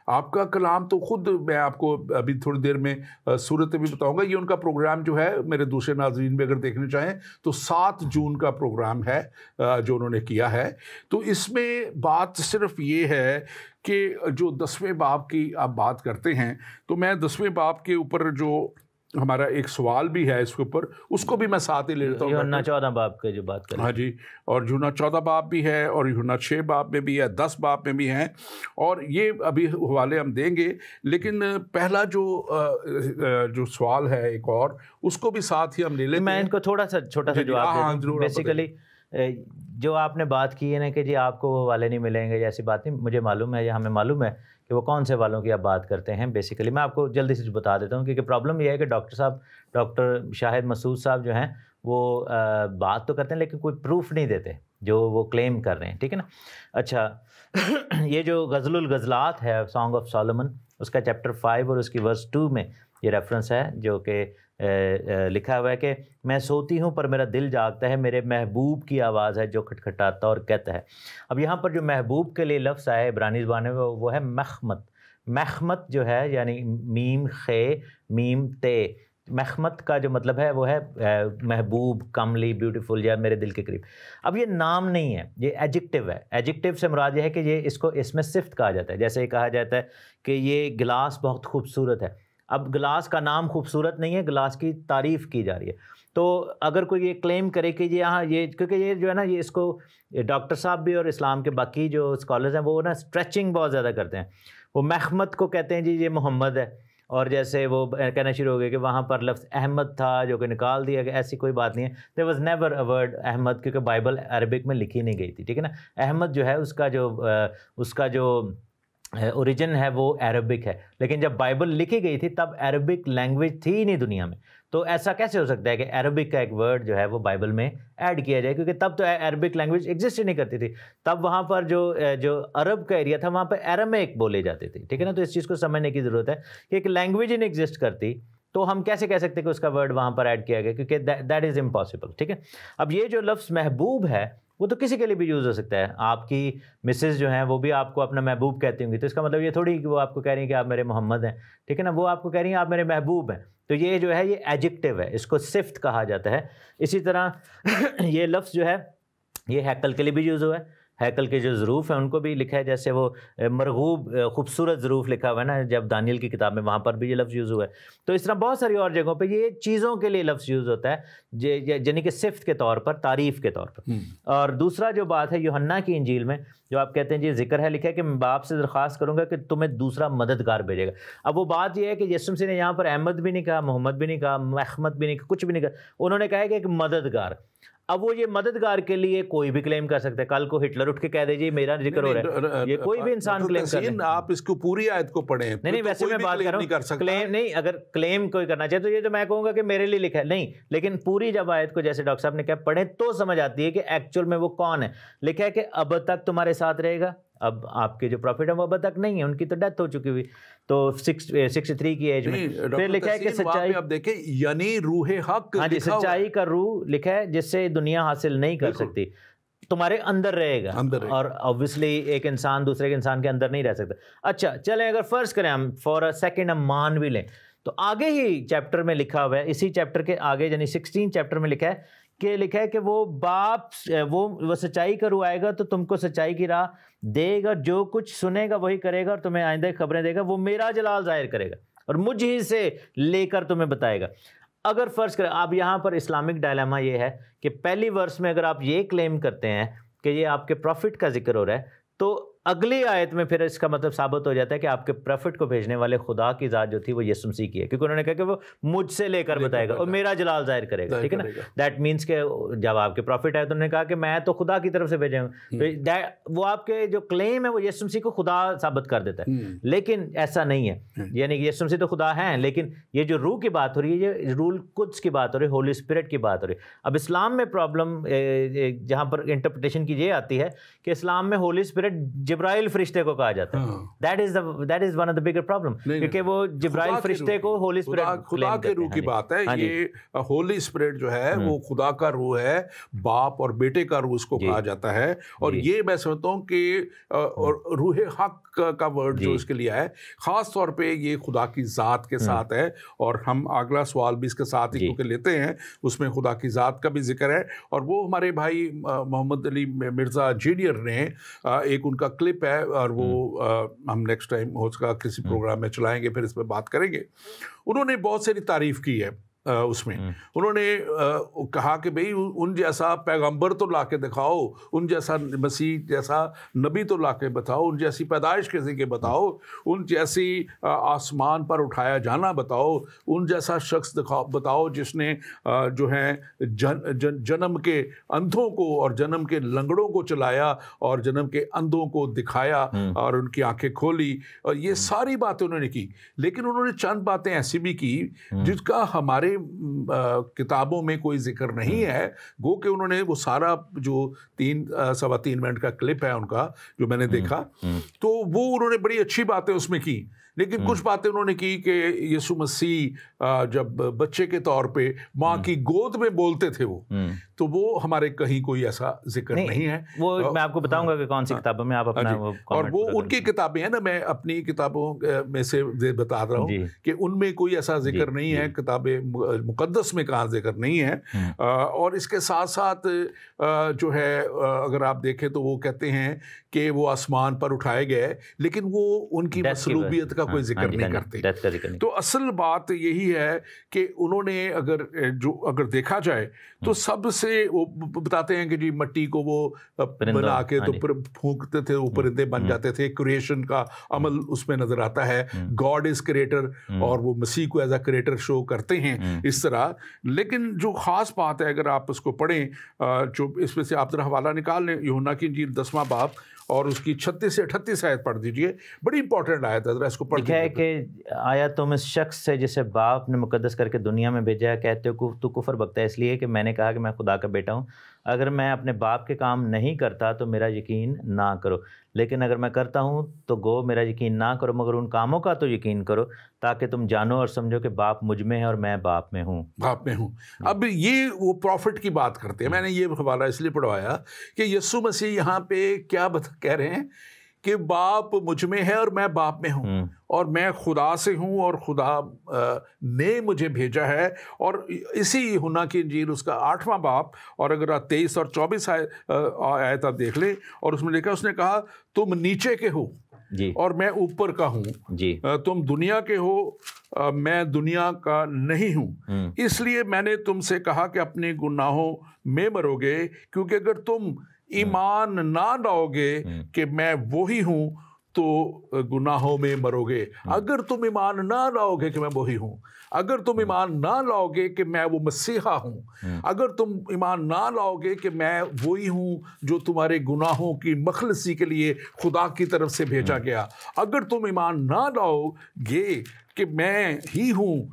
آپ کا کلام تو خود، میں آپ کو ابھی تھوڑی دیر میں صورتیں بھی بتاؤں گا۔ یہ ان کا پروگرام جو ہے، میرے دوسرے ناظرین بھی اگر دیکھنا چاہیں تو 7 جون کا پروگرام ہے جو انہوں نے کیا ہے۔ تو اس میں بات صرف یہ ہے کہ جو 10ویں باب کی آپ بات کرتے ہیں، تو میں 10ویں باب کے اوپر جو ہمارا ایک سوال بھی ہے اس کے اوپر، اس کو بھی میں ساتھ ہی لے لیتا ہوں۔ یوحنا 14 باب کے جو بات کریں، ہاں جی، اور یوحنا 14 باب بھی ہے، اور یوحنا 6 باب میں بھی ہے، 10 باب میں بھی ہیں، اور یہ ابھی حوالے ہم دیں گے۔ لیکن پہلا جو سوال ہے ایک اور، اس کو بھی ساتھ ہی ہم لے لیتے ہیں۔ میں ان کو تھوڑا سا چھوٹا سا جواب دے دوں۔ بیسیکلی جو آپ نے بات کی ہے نا کہ جی آپ کو وہ والے نہیں ملیں گے، ایسی بات نہیں، مجھے معلوم ہے یا ہمیں معلوم ہے کہ وہ کون سے والوں کی آپ بات کرتے ہیں۔ بیسیکلی میں آپ کو جلدی سے بتا دیتا ہوں، کیونکہ پرابلم یہ ہے کہ ڈاکٹر شاہد مسعود صاحب جو ہیں وہ بات تو کرتے ہیں لیکن کوئی پروف نہیں دیتے جو وہ کلیم کر رہے ہیں، ٹھیک ہے نا۔ اچھا، یہ جو غزل الغزلات ہے، سانگ آف سولومن، اس کا چیپٹر 5 اور اس کی ورس 2 میں یہ ریفرنس ہے، جو کہ لکھا ہوا ہے کہ میں سوتی ہوں پر میرا دل جاگتا ہے، میرے محبوب کی آواز ہے جو کھٹکھٹاتا اور کہتا ہے۔ اب یہاں پر جو محبوب کے لیے لفظ آیا ہے عبرانی زبان میں، وہ ہے مخمت۔ مخمت جو ہے یعنی میم خے میم تے، مخمت کا جو مطلب ہے وہ ہے محبوب، کملی، بیوٹیفل، یا میرے دل کے قریب۔ اب یہ نام نہیں ہے، یہ ایجیکٹیو ہے۔ ایجیکٹیو سے مراد یہ ہے کہ یہ اس کو اس میں صفت کہا جاتا ہے۔ جیسے کہا جاتا ہے کہ یہ گلاس بہت خوبصورت ہے۔ اب گلاس کا نام خوبصورت نہیں ہے، گلاس کی تعریف کی جا رہی ہے۔ تو اگر کوئی یہ کلیم کرے کہ یہاں یہ، کیونکہ یہ جو ہے نا، یہ اس کو ڈاکٹر صاحب بھی اور اسلام کے باقی جو اسکالرز ہیں وہ نا اسٹریچنگ بہت زیادہ کرتے ہیں۔ وہ مخمت کو کہتے ہیں جی یہ محمد ہے، اور جیسے وہ کہنا شروع ہو گئے کہ وہاں پر لفظ احمد تھا جو کہ نکال دیا گیا، ایسی کوئی بات نہیں ہے۔ There was never a word احمد، کیونکہ بائبل عربک میں لکھی نہیں گئی تھی، ٹھیک ہے نا۔ احمد جو ہے اس کا جو اوریجن ہے وہ عربک ہے، لیکن جب بائبل لکھی گئی تھی تب عربک لینگویج تھی ہی نہیں دنیا میں۔ تو ایسا کیسے ہو سکتا ہے کہ عربک کا ایک ورڈ جو ہے وہ بائبل میں ایڈ کیا جائے، کیونکہ تب تو عربک لینگویج ایگزسٹ ہی نہیں کرتی تھی۔ تب وہاں پر جو عرب کا ایریا تھا وہاں پہ ایرمیک بولے جاتے تھے، ٹھیک ہے نا۔ تو اس چیز کو سمجھنے کی ضرورت ہے کہ ایک لینگویج ہی نہیں ایگزسٹ کرتی تو ہم کیسے کہہ سکتے کہ اس کا ورڈ وہاں پر ایڈ کیا گیا، کیونکہ دیٹ از امپاسبل، ٹھیک ہے۔ اب یہ جو لفظ محبوب ہے وہ تو کسی کے لیے بھی یوز ہو سکتا ہے۔ آپ کی مسز جو ہیں وہ بھی آپ کو اپنا محبوب کہتی ہوں گی، تو اس کا مطلب یہ تھوڑی کہ وہ آپ کو کہہ رہی ہیں کہ آپ میرے محمد ہیں، ٹھیک ہے نا۔ وہ آپ کو کہہ رہی ہیں آپ میرے محبوب ہیں، تو یہ جو ہے یہ ایجیکٹیو ہے، اس کو صفت کہا جاتا ہے۔ اسی طرح یہ لفظ جو ہے یہ ہیکل کے لیے بھی یوز ہوا ہے۔ ہیکل کے جو ظروف ہیں ان کو بھی لکھا ہے، جیسے وہ مرغوب خوبصورت ظروف لکھا ہوا ہے نا جب دانیل کی کتاب میں، وہاں پر بھی یہ لفظ یوز ہوا ہے۔ تو اس طرح بہت ساری اور جگہوں پہ یہ چیزوں کے لیے لفظ یوز ہوتا ہے، یعنی کہ صفت کے طور پر، تعریف کے طور پر۔ اور دوسرا جو بات ہے یوحنا کی انجیل میں جو آپ کہتے ہیں جی ذکر ہے، لکھا ہے کہ میں باپ سے درخواست کروں گا کہ تمہیں دوسرا مددگار بھیجے گا۔ اب وہ بات یہ ہے کہ یسوع مسیح نے یہاں پر احمد بھی نہیں کہا، محمد بھی نہیں کہا، محمد بھی نہیں کہا، کچھ بھی نہیں کہا، انہوں نے کہا ہے کہ ایک مددگار۔ اب وہ یہ مددگار کے لیے کوئی بھی کلیم کر سکتا ہے، کل کو ہٹلر اٹھ کے کہہ دے جی میرا ذکر ہو رہا ہے، یہ کوئی بھی انسان کلیم کر سکتا ہے۔ آپ اس کو پوری آیت کو پڑھیں، نہیں ویسے میں بات کر رہا ہوں کلیم نہیں، اگر کلیم کوئی کرنا چاہے تو یہ تو میں کہوں گا کہ میرے لیے لکھا ہے نہیں، لیکن پوری جب آیت کو جیسے ڈاکٹر صاحب نے کہا پڑھیں تو سمجھ آتی ہے کہ ایکچوئل میں وہ کون ہے۔ لکھا ہے کہ اب تک تمہارے ساتھ رہے گا۔ اب آپ کے جو پروفٹ ہیں وہ اب تک نہیں ہیں، ان کی تو ڈیتھ ہو چکی ہوئی، تو 63 کی ایج میں۔ پھر لکھا ہے کہ سچائی، اب دیکھیں یعنی روح حق، ہاں جی، سچائی کا روح لکھا ہے جس سے دنیا حاصل نہیں کر سکتی، تمہارے اندر رہے گا، اور obviously ایک انسان دوسرے کے انسان کے اندر نہیں رہ سکتا۔ اچھا چلیں اگر فرض کریں ہم فور اے سیکنڈ ہم مان بھی لیں، تو آگے ہی چیپٹر میں لکھا ہوا ہے، اسی چیپٹر کے آگے یعنی 16 چیپٹر میں لکھا ہے کہ وہ باپ وہ سچائی کا روح آئے گا تو تم کو سچائی کی راہ دے گا، جو کچھ سنے گا وہی کرے گا اور تمہیں آئندہ خبریں دے گا، وہ میرا جلال ظاہر کرے گا اور مجھ ہی سے لے کر تمہیں بتائے گا۔ اگر فرض کریں آپ یہاں پر اسلامک ڈائلیما یہ ہے کہ پہلی ورس میں اگر آپ یہ کلیم کرتے ہیں کہ یہ آپ کے پروفٹ کا ذکر ہو رہا ہے تو اگلی آیت میں پھر اس کا مطلب ثابت ہو جاتا ہے کہ آپ کے پروفٹ کو بھیجنے والے خدا کی ذات جو تھی وہ یسوع مسیح کی ہے، کیونکہ انہوں نے کہا کہ وہ مجھ سے لے کر بتائے گا اور میرا جلال ظاہر کرے گا، ٹھیک ہے نا. دیٹ مینس کہ جب آپ کے پروفٹ آئے تو انہوں نے کہا کہ میں تو خدا کی طرف سے بھیجا ہوں، تو وہ آپ کے جو کلیم ہے وہ یسوع مسیح کو خدا ثابت کر دیتا ہے. لیکن ایسا نہیں ہے، یعنی کہ یسوع مسیح تو خدا ہیں، لیکن یہ جو روح کی بات ہو رہی ہے، یہ رول قدس کی بات ہو رہی ہے، ہولی اسپرٹ کی بات ہو رہی ہے. اب اسلام میں پرابلم جہاں پر انٹرپریٹیشن کی یہ آتی ہے کہ اسلام میں ہولی اسپرٹ جبرائیل فرشتے کو کہا جاتا ہے. That is one of the bigger problem, کیونکہ وہ جبرائیل فرشتے کو ہولی اسپرٹ خدا کے روح کی بات ہے. یہ ہولی اسپرٹ جو ہے وہ خدا کا روح ہے، باپ اور بیٹے کا روح اس کو کہا جاتا ہے. اور یہ میں سمجھتا ہوں کہ روح حق کا ورڈ جو اس کے لیے ہے، خاص طور پہ یہ خدا کی ذات کے ساتھ ہے. اور ہم اگلا سوال بھی اس کے ساتھ ہی کیونکہ لیتے ہیں، اس میں خدا کی ذات کا بھی ذکر ہے. اور وہ ہمارے بھائی محمد علی مرزا جینئر نے ایک ان کا کلپ ہے، اور وہ ہم نیکسٹ ٹائم ہو سکا کسی پروگرام میں چلائیں گے، پھر اس پہ بات کریں گے. انہوں نے بہت ساری تعریف کی ہے اس میں. انہوں نے کہا کہ بھئی ان جیسا پیغمبر تو لا کے دکھاؤ، ان جیسا مسیح جیسا نبی تو لا کے بتاؤ، ان جیسی پیدائش کسی کے بتاؤ، ان جیسی آسمان پر اٹھایا جانا بتاؤ، ان جیسا شخص بتاؤ جس نے جو ہے جنم کے اندھوں کو اور جنم کے لنگڑوں کو چلایا اور جنم کے اندھوں کو دکھایا اور ان کی آنکھیں کھولی. اور یہ ساری باتیں انہوں نے کی. لیکن انہوں نے چند باتیں ایسی بھی کی جس کا ہمارے کتابوں میں کوئی ذکر نہیں ہے. گو کہ انہوں نے وہ سارا جو 3.25 منٹ کا کلپ ہے ان کا جو میں نے دیکھا، تو وہ انہوں نے بڑی اچھی باتیں اس میں کی. لیکن کچھ باتیں انہوں نے کی کہ یسوع مسیح جب بچے کے طور پہ ماں کی گود میں بولتے تھے تو وہ ہمارے کہیں کوئی ایسا ذکر نہیں ہے. وہ میں آپ کو بتاؤں گا کہ کون سی کتابوں میں آپ اپنا اور وہ ان کی کتابیں ہیں نا، میں اپنی کتابوں میں سے بتا رہا ہوں کہ ان میں کوئی ایسا ذکر نہیں ہے. کتاب مقدس میں کہاں ذکر نہیں ہے. اور اس کے ساتھ ساتھ جو ہے اگر آپ دیکھیں تو وہ کہتے ہیں کہ وہ آسمان پر اٹھائے گئے، لیکن وہ ان کی مصلوبیت کا کوئی ذکر نہیں کرتے. تو اصل بات یہی ہے کہ انہوں نے اگر دیکھا جائے تو سب سے وہ بتاتے ہیں کہ جی مٹی کو وہ بنا کے تو پھونکتے تھے، وہ پرندے بن جاتے تھے. کریشن کا عمل اس میں نظر آتا ہے. گاڈ از کریٹر، اور وہ مسیح کو ایز اے کریٹر شو کرتے ہیں اس طرح. لیکن جو خاص بات ہے اگر آپ اس کو پڑھیں، جو اس میں سے آپ ذرا حوالہ نکال لیں، یوحنا کی انجیل 10واں باب اور اس کی 36 سے 38 آیت پڑھ دیجئے. بڑی امپورٹنٹ آیت ہے، ذرا اس کو پڑھ دیجئے. کہ آیا تم اس شخص سے جسے باپ نے مقدس کر کے دنیا میں بھیجا ہے کہتے ہو تو کفر بکتا ہے اس لیے کہ میں نے کہا کہ میں خدا کا بیٹا ہوں. اگر میں اپنے باپ کے کام نہیں کرتا تو میرا یقین نہ کرو، لیکن اگر میں کرتا ہوں تو گو میرا یقین نہ کرو، مگر ان کاموں کا تو یقین کرو تاکہ تم جانو اور سمجھو کہ باپ مجھ میں ہے اور میں باپ میں ہوں. اب یہ وہ پروفٹ کی بات کرتے ہیں. میں نے یہ حوالہ اس لیے پڑھوایا کہ یسوع مسیح یہاں پہ کیا کہہ رہے ہیں کہ باپ مجھ میں ہے اور میں باپ میں ہوں، اور میں خدا سے ہوں اور خدا نے مجھے بھیجا ہے. اور اسی یوحنا کی انجیل اس کا 8واں باب اور اگر 23 اور 24 آیت آپ دیکھ لیں، اور اس میں لکھا، اس نے کہا تم نیچے کے ہو اور میں اوپر کا ہوں. تم دنیا کے ہو، میں دنیا کا نہیں ہوں. اس لیے میں نے تم سے کہا کہ اپنے گناہوں میں مرو گے، کیونکہ اگر تم ایمان نہ لاؤ گے کہ میں وہی ہوں تو گناہوں میں مرو گے. اگر تم ایمان نہ لاؤ گے کہ میں وہی ہوں، اگر تم ایمان نہ لاؤ گے کہ میں وہ مسیحا ہوں، اگر تم ایمان نہ لاؤ گے کہ میں وہی ہوں جو تمہارے گناہوں کی مخلصی کے لیے خدا کی طرف سے بھیجا گیا، اگر تم ایمان نہ لاؤ گے کہ میں ہی ہوں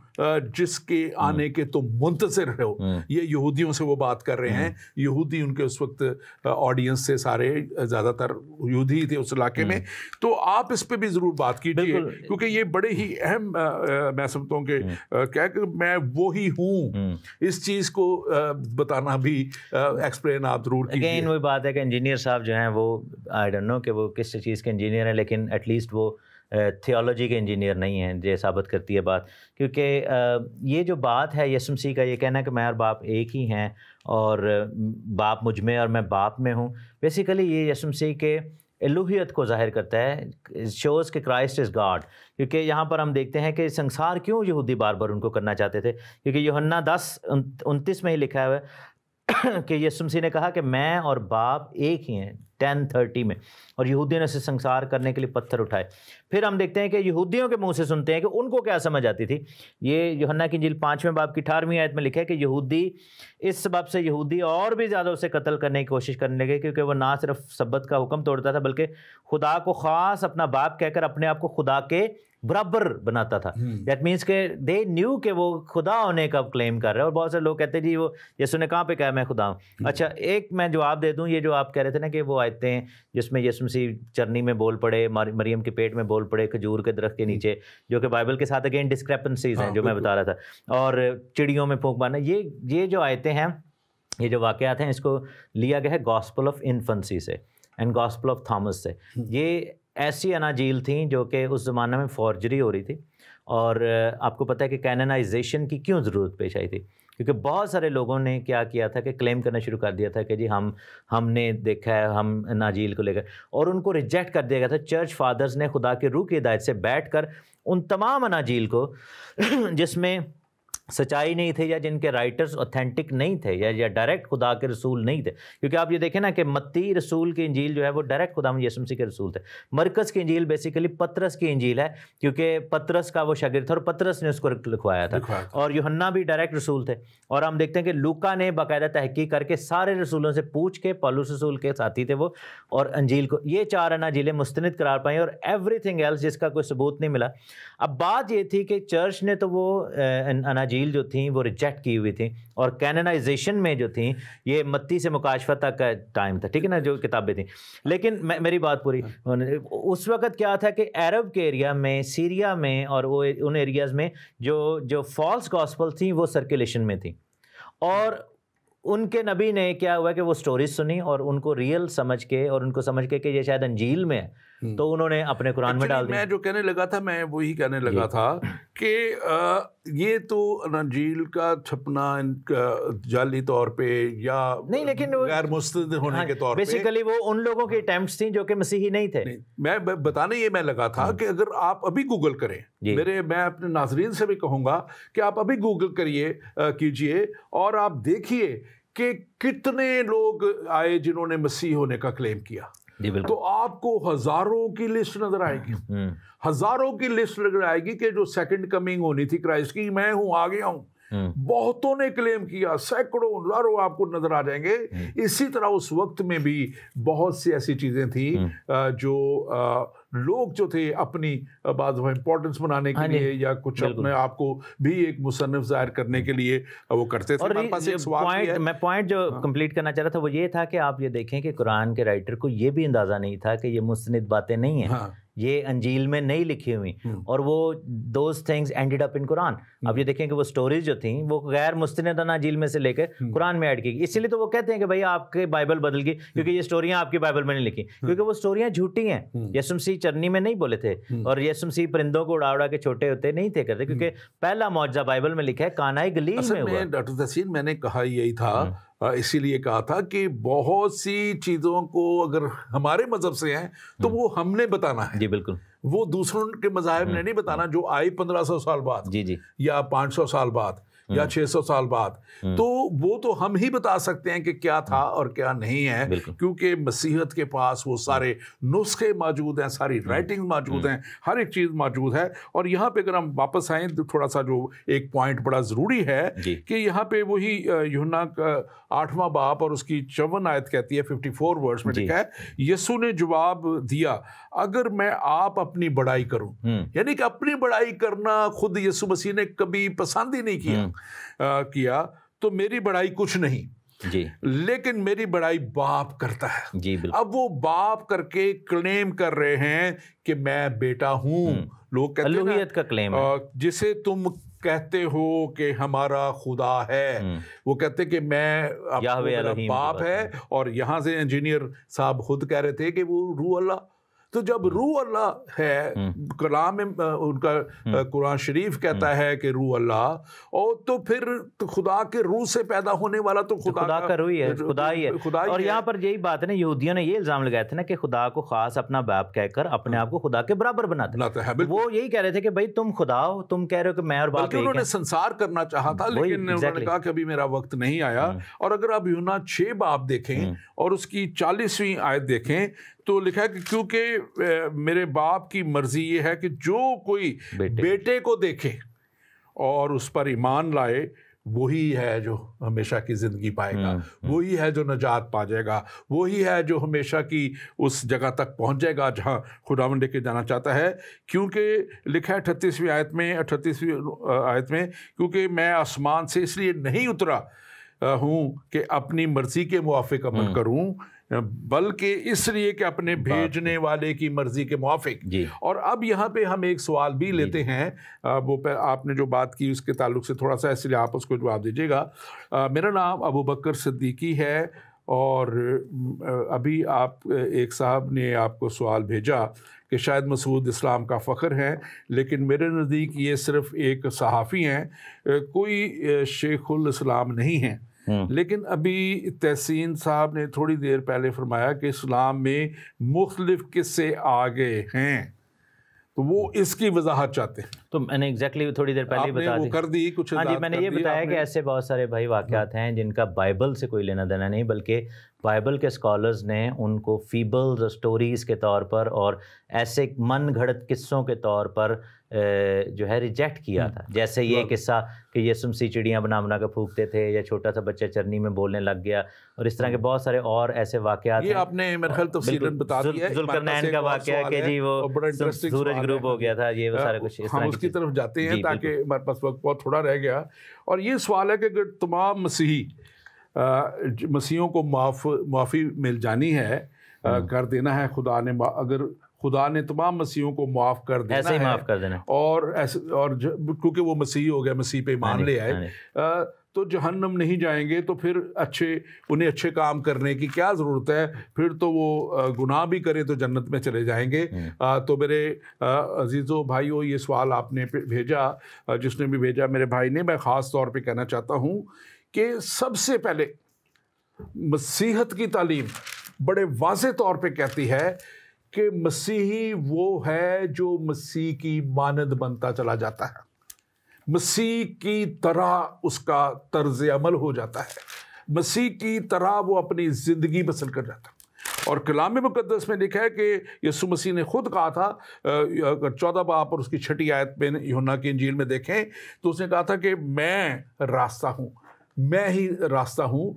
جس کے آنے کے تم منتظر ہو. یہ یہودیوں سے وہ بات کر رہے ہیں. یہودی ان کے اس وقت آڈینس سے سارے زیادہ تر یہودی تھے اس علاقے میں. تو آپ اس پہ بھی ضرور بات کیجیے، کیونکہ یہ بڑے ہی اہم میں سمجھتا ہوں کہ میں وہی ہوں، اس چیز کو بتانا بھی ایکسپلین آپ ضرور کیجیے. اگین وہی بات ہے کہ انجینئر صاحب جو ہیں وہ آئی ڈونٹ نو کہ وہ کس چیز کے انجینئر ہیں، لیکن ایٹ لیسٹ وہ تھیولوجی کے انجینئر نہیں ہیں. یہ ثابت کرتی ہے بات، کیونکہ یہ جو بات ہے یسوع مسیح کا یہ کہنا ہے کہ میں اور باپ ایک ہی ہیں اور باپ مجھ میں اور میں باپ میں ہوں، بیسیکلی یہ یسوع مسیح کے الوہیت کو ظاہر کرتا ہے، شوز کہ کرائسٹ از گاڈ. کیونکہ یہاں پر ہم دیکھتے ہیں کہ سنسار کیوں یہودی بار بار ان کو کرنا چاہتے تھے، کیونکہ یوحنا 10:29 میں ہی لکھا ہوا ہے کہ یسوع مسیح نے کہا کہ میں اور باپ ایک ہی ہیں 10:30 میں، اور یہودیوں نے اسے سنسار کرنے کے لیے پتھر اٹھائے. پھر ہم دیکھتے ہیں کہ یہودیوں کے منہ سے سنتے ہیں کہ ان کو کیا سمجھ آتی تھی. یہ یوحنا کی انجیل 5ویں باب کی 18ویں آیت میں لکھا ہے کہ یہودی اس سبب سے یہودی اور بھی زیادہ اسے قتل کرنے کی کوشش کرنے لگے، کیونکہ وہ نہ صرف سبت کا حکم توڑتا تھا بلکہ خدا کو خاص اپنا باپ کہہ کر اپنے آپ کو خدا کے برابر بناتا تھا. دیٹ مینس کہ دے نیو کہ وہ خدا ہونے کا کلیم کر رہے ہیں. اور بہت سارے لوگ کہتے ہیں جی وہ یسوع نے کہاں پہ کہا میں خدا ہوں. اچھا ایک میں جواب دے دوں، یہ جو آپ کہہ رہے تھے نا کہ وہ آیتیں ہیں جس میں یسوع مسیح چرنی میں بول پڑے، مریم کے پیٹ میں بول پڑے، کھجور کے درخت کے نیچے، جو کہ بائبل کے ساتھ اگین ڈسکریپنسیز ہیں جو میں بتا رہا تھا، اور چڑیوں میں پھونک مارنا، یہ جو آیتیں ہیں، یہ جو واقعات ہیں، اس کو لیا گیا ہے گاسپل آف انفنسی سے اینڈ گاسپل آف تھامس سے. یہ ایسی اناجیل تھیں جو کہ اس زمانے میں فورجری ہو رہی تھی. اور آپ کو پتہ ہے کہ کیننائزیشن کی کیوں ضرورت پیش آئی تھی، کیونکہ بہت سارے لوگوں نے کیا کیا تھا کہ کلیم کرنا شروع کر دیا تھا کہ جی ہم نے دیکھا ہے، ہم اناجیل کو لے کر، اور ان کو ریجیکٹ کر دیا گیا تھا. چرچ فادرز نے خدا کے روح کی ہدایت سے بیٹھ کر ان تمام اناجیل کو جس میں سچائی نہیں تھے، یا جن کے رائٹرز اوتھینٹک نہیں تھے، یا ڈائریکٹ خدا کے رسول نہیں تھے. کیونکہ آپ یہ دیکھیں نا کہ متی رسول کی انجیل جو ہے وہ ڈائریکٹ خدا یسوع مسیح کے رسول تھے. مرکز کی انجیل بیسیکلی پطرس کی انجیل ہے، کیونکہ پطرس کا وہ شاگرد تھا اور پطرس نے اس کو لکھوایا تھا. اور یوحنا بھی ڈائریکٹ رسول تھے. اور ہم دیکھتے ہیں کہ لوکا نے باقاعدہ تحقیق کر کے سارے رسولوں سے پوچھ کے، پولس رسول کے ساتھی تھے وہ، اور انجیل کو یہ 4 اناجیلیں مستند قرار پائیں، اور ایوری تھنگ ایلس جس کا کوئی ثبوت نہیں ملا. اب بات یہ تھی کہ چرچ نے تو وہ اناجیل جو تھیں وہ ریجیکٹ کی ہوئی تھیں، اور کیننائزیشن میں جو تھیں یہ متی سے مکاشفہ تک کا ٹائم تھا، ٹھیک ہے نا، جو کتابیں تھیں. لیکن میری بات پوری، اس وقت کیا تھا کہ عرب کے ایریا میں، سیریا میں، اور وہ ان ایریاز میں جو فالس گاسپل تھیں وہ سرکولیشن میں تھیں. اور ان کے نبی نے کیا ہوا کہ وہ سٹوریز سنی اور ان کو ریئل سمجھ کے، اور ان کو سمجھ کے کہ یہ شاید انجیل میں ہے، تو انہوں نے اپنے قرآن میں ڈال دیا. میں جو کہنے لگا تھا، میں وہی کہنے لگا تھا کہ یہ تو انجیل کا چھپنا جعلی طور پہ یا نہیں، لیکن غیر مستند ہونے کے طور پہ بیسیکلی وہ ان لوگوں کی اٹیمپٹس تھیں جو کہ مسیحی نہیں تھے. میں بتانے یہ میں لگا تھا کہ اگر آپ ابھی گوگل کریں، میں اپنے ناظرین سے بھی کہوں گا کہ آپ ابھی گوگل کیجئے اور آپ دیکھیے کہ کتنے لوگ آئے جنہوں نے مسیح ہونے کا کلیم کیا. تو آپ کو ہزاروں کی لسٹ نظر آئے گی، ہزاروں کی لسٹ نظر آئے گی کہ جو سیکنڈ کمنگ ہونی تھی کرائسٹ کی، میں ہوں، آ گیا ہوں. بہتوں نے کلیم کیا، سینکڑوں ہزاروں آپ کو نظر آ جائیں گے. اسی طرح اس وقت میں بھی بہت سی ایسی چیزیں تھیں جو لوگ جو تھے اپنی بعض امپورٹنس بنانے کے لیے یا کچھ اپنے آپ کو بھی ایک مصنف ظاہر کرنے کے لیے وہ کرتے تھے. ہمارے پاس ایک سوال ہے، میں پوائنٹ جو کمپلیٹ کرنا چاہ رہا تھا وہ یہ تھا کہ آپ یہ دیکھیں کہ قرآن کے رائٹر کو یہ بھی اندازہ نہیں تھا کہ یہ مستند باتیں نہیں ہیں، یہ انجیل میں نہیں لکھی ہوئی، اور وہ دوز تھنگز اینڈڈ اپ ان قرآن. اب یہ دیکھیں کہ وہ سٹوریز جو تھیں وہ غیر مستند اناجیل میں سے لے کے قرآن میں ایڈ کی گئی. اسی لیے تو وہ کہتے ہیں کہ بھائی آپ کے بائبل بدل گئی، کیونکہ یہ سٹوریاں آپ کی بائبل میں نہیں لکھی، کیونکہ وہ سٹوریاں جھوٹی ہیں. یسوع مسیح چرنی میں نہیں بولے تھے، اور یسوع مسیح پرندوں کو اڑا کے چھوٹے ہوتے نہیں تھے کرتے، کیونکہ پہلا معجزہ بائبل میں لکھا ہے کانائی گلیل میں ہوا. ڈاکٹر تحسین، میں نے کہا یہی تھا، اسی لیے کہا تھا کہ بہت سی چیزوں کو اگر ہمارے مذہب سے ہیں تو وہ ہم نے بتانا ہے. جی بالکل، وہ دوسروں کے مذاہب نے نہیں بتانا، جو آئی 1500 سال بعد یا 500 سال بعد یا 600 سال بعد. تو وہ تو ہم ہی بتا سکتے ہیں کہ کیا تھا اور کیا نہیں ہے، کیونکہ مسیحیت کے پاس وہ سارے نسخے موجود ہیں، ساری رائٹنگ موجود ہیں، ہر ایک چیز موجود ہے. اور یہاں پہ اگر ہم واپس آئیں تو تھوڑا سا جو ایک پوائنٹ بڑا ضروری ہے کہ یہاں پہ وہی یوحنا کا 8واں باب اور اس کی 54 آیت کہتی ہے، 54 ورس میں لکھا ہے، یسوع نے جواب دیا، اگر میں آپ اپنی بڑائی کروں، یعنی کہ اپنی بڑائی کرنا خود یسوع مسیح نے کبھی پسند ہی نہیں کیا تو میری بڑائی کچھ نہیں، لیکن میری بڑائی باپ کرتا ہے. اب وہ باپ کر کے کلیم کر رہے ہیں کہ میں بیٹا ہوں. لوگ کہتے ہیں الوہیت کا کلیم ہے، جسے تم کہتے ہو کہ ہمارا خدا ہے، وہ کہتے کہ میں باپ ہے. اور یہاں سے انجینئر صاحب خود کہہ رہے تھے کہ وہ روح اللہ. تو جب روح اللہ ہے، کلام ان کا قرآن شریف کہتا ہے کہ روح اللہ، اور تو پھر خدا کے روح سے پیدا ہونے والا تو خدا کا روح ہے، خدا ہی ہے۔ اور یہاں پر یہی بات ہے نا، یہودیوں نے یہ الزام لگایا تھا نا کہ خدا کو خاص اپنا باپ کہہ کر اپنے آپ کو خدا کے برابر بناتے ہیں۔ وہ یہی کہہ رہے تھے کہ بھائی تم خدا ہو، تم کہہ رہے ہو کہ میں اور باپ ایک ہیں۔ انہوں نے سنسار کرنا چاہا تھا، لیکن انہوں نے کہا کہ ابھی میرا وقت نہیں آیا۔ اور اگر آپ یوحنا 6 باب دیکھیں اور اس کی 40ویں آیت دیکھیں تو لکھا ہے کہ کیونکہ میرے باپ کی مرضی یہ ہے کہ جو کوئی بیٹے کو دیکھے اور اس پر ایمان لائے وہی ہے جو ہمیشہ کی زندگی پائے گا، وہی ہے جو نجات پا جائے گا، وہی ہے جو ہمیشہ کی اس جگہ تک پہنچ جائے گا جہاں خداوند لے کے جانا چاہتا ہے۔ کیونکہ لکھا ہے 38ویں آیت میں کیونکہ میں آسمان سے اس لیے نہیں اترا ہوں کہ اپنی مرضی کے موافق عمل کروں، بلکہ اس لیے کہ اپنے بھیجنے والے کی مرضی کے موافق۔ اور اب یہاں پہ ہم ایک سوال بھی لیتے ہیں، وہ آپ نے جو بات کی اس کے تعلق سے تھوڑا سا، اس لیے آپ اس کو جواب دیجیے گا۔ میرا نام ابو بکر صدیقی ہے، اور ابھی آپ ایک صاحب نے آپ کو سوال بھیجا کہ شاید مسعود اسلام کا فخر ہے، لیکن میرے نزدیک یہ صرف ایک صحافی ہیں، کوئی شیخ الاسلام نہیں ہیں۔ لیکن ابھی تحسین صاحب نے تھوڑی دیر پہلے فرمایا کہ اسلام میں مختلف قصے آگے ہیں، تو وہ اس کی وضاحت چاہتے ہیں۔ تو میں نے ایگزیکٹلی تھوڑی دیر پہلے بتا دی، کر دی کچھ، ہاں جی، میں نے یہ بتایا کہ ایسے بہت سارے بھائی واقعات ہیں جن کا بائبل سے کوئی لینا دینا نہیں، بلکہ بائبل کے اسکالرز نے ان کو فیبلز اور سٹوریز کے طور پر اور ایسے من گھڑت قصوں کے طور پر جو ہے ریجیکٹ کیا تھا۔ جیسے یہ قصہ کہ یسوع مسیح چڑیاں بنا بنا کے پھونکتے تھے، یا چھوٹا سا بچہ چرنی میں بولنے لگ گیا، اور اس طرح کے بہت سارے اور ایسے واقعات۔ یہ آپ نے میرے خیال تفصیلاً بتا دیا ہے۔ ذوالقرنین کا واقعہ کہ جی وہ سورج غروب ہو گیا تھا، یہ وہ سارا کچھ۔ ہم اس کی طرف جاتے ہیں تاکہ ہمارے پاس وقت بہت تھوڑا رہ گیا، اور یہ سوال ہے کہ اگر تمام مسیحیوں کو معافی مل جانی ہے، کر دینا ہے خدا نے، اگر خدا نے تمام مسیحوں کو معاف کر دینا ایسے ہی معاف کر دینا، اور کیونکہ وہ مسیحی ہو گیا، مسیح پہ ایمان لے آئے، تو جہنم نہیں جائیں گے، تو پھر انہیں اچھے کام کرنے کی کیا ضرورت ہے؟ پھر تو وہ گناہ بھی کریں تو جنت میں چلے جائیں گے۔ تو میرے عزیزو بھائیو، یہ سوال آپ نے بھیجا، جس نے بھی بھیجا میرے بھائی نے، میں خاص طور پہ کہنا چاہتا ہوں کہ سب سے پہلے مسیحیت کی تعلیم بڑے واضح طور پہ کہتی ہے کہ مسیحی وہ ہے جو مسیح کی مانند بنتا چلا جاتا ہے، مسیح کی طرح اس کا طرز عمل ہو جاتا ہے، مسیح کی طرح وہ اپنی زندگی بسر کر جاتا ہے۔ اور کلام مقدس میں لکھا ہے کہ یسوع مسیح نے خود کہا تھا، 14 باب اور اس کی 6 آیت میں یوحنا کی انجیل میں دیکھیں تو اس نے کہا تھا کہ میں راستہ ہوں، میں ہی راستہ ہوں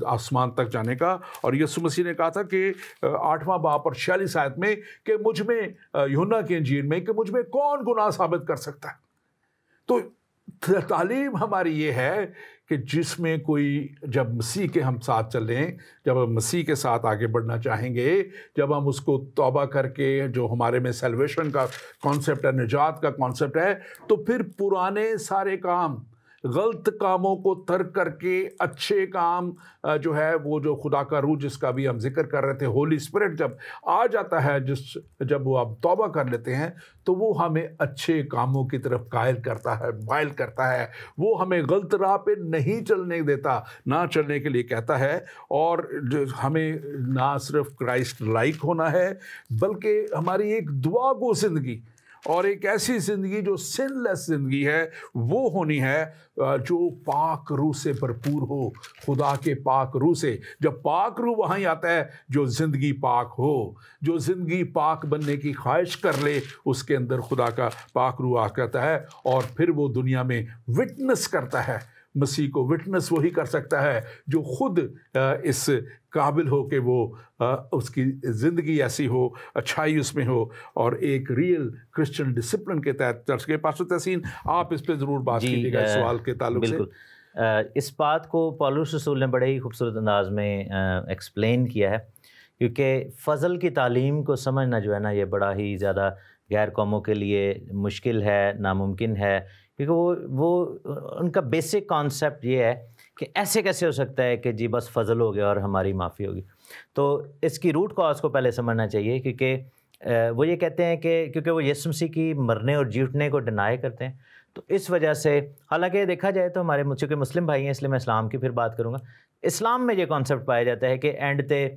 آسمان تک جانے کا۔ اور یسوع مسیح نے کہا تھا کہ 8واں باب اور 46 آیت میں کہ مجھ میں، یوحنا کی انجیل میں، کہ مجھ میں کون گناہ ثابت کر سکتا ہے۔ تو تعلیم ہماری یہ ہے کہ جس میں کوئی، جب مسیح کے ہم ساتھ چلیں، جب ہم مسیح کے ساتھ آگے بڑھنا چاہیں گے، جب ہم اس کو توبہ کر کے، جو ہمارے میں سیلویشن کا کانسیپٹ ہے، نجات کا کانسیپٹ ہے، تو پھر پرانے سارے کام، غلط کاموں کو ترک کر کے اچھے کام جو ہے، وہ جو خدا کا روح جس کا بھی ہم ذکر کر رہے تھے، ہولی اسپرٹ جب آ جاتا ہے، جب وہ آپ توبہ کر لیتے ہیں تو وہ ہمیں اچھے کاموں کی طرف قائل کرتا ہے، مائل کرتا ہے، وہ ہمیں غلط راہ پہ نہیں چلنے دیتا، نہ چلنے کے لیے کہتا ہے۔ اور ہمیں نہ صرف کرائسٹ لائک ہونا ہے، بلکہ ہماری ایک دعا گو زندگی اور ایک ایسی زندگی جو سن لیس زندگی ہے، وہ ہونی ہے جو پاک روح سے بھرپور ہو، خدا کے پاک روح سے۔ جب پاک روح وہاں ہی آتا ہے جو زندگی پاک ہو، جو زندگی پاک بننے کی خواہش کر لے، اس کے اندر خدا کا پاک روح آ کرتا ہے، اور پھر وہ دنیا میں وٹنس کرتا ہے۔ مسیح کو وٹنس وہی کر سکتا ہے جو خود اس قابل ہو کہ وہ اس کی زندگی ایسی ہو، اچھائی اس میں ہو، اور ایک ریئل کرسچن ڈسپلن کے تحت چل سکے۔ پاسٹر تحسین، آپ اس پہ ضرور بات کیجیے گا اس سوال کے تعلق سے۔ بالکل، اس بات کو پولس رسول نے بڑے ہی خوبصورت انداز میں ایکسپلین کیا ہے، کیونکہ فضل کی تعلیم کو سمجھنا جو ہے نا، یہ بڑا ہی زیادہ غیر قوموں کے لیے مشکل ہے، ناممکن ہے، کیونکہ وہ ان کا بیسک کانسیپٹ یہ ہے کہ ایسے کیسے ہو سکتا ہے کہ جی بس فضل ہو گیا اور ہماری معافی ہوگی۔ تو اس کی روٹ کاز کو پہلے سمجھنا چاہیے، کیونکہ وہ یہ کہتے ہیں کہ کیونکہ وہ یسوع مسیح کی مرنے اور جیٹنے کو ڈینائی کرتے ہیں، تو اس وجہ سے، حالانکہ دیکھا جائے تو ہمارے چونکہ مسلم بھائی ہیں اس لیے میں اسلام کی پھر بات کروں گا، اسلام میں یہ کانسیپٹ پایا جاتا ہے کہ اینڈ تے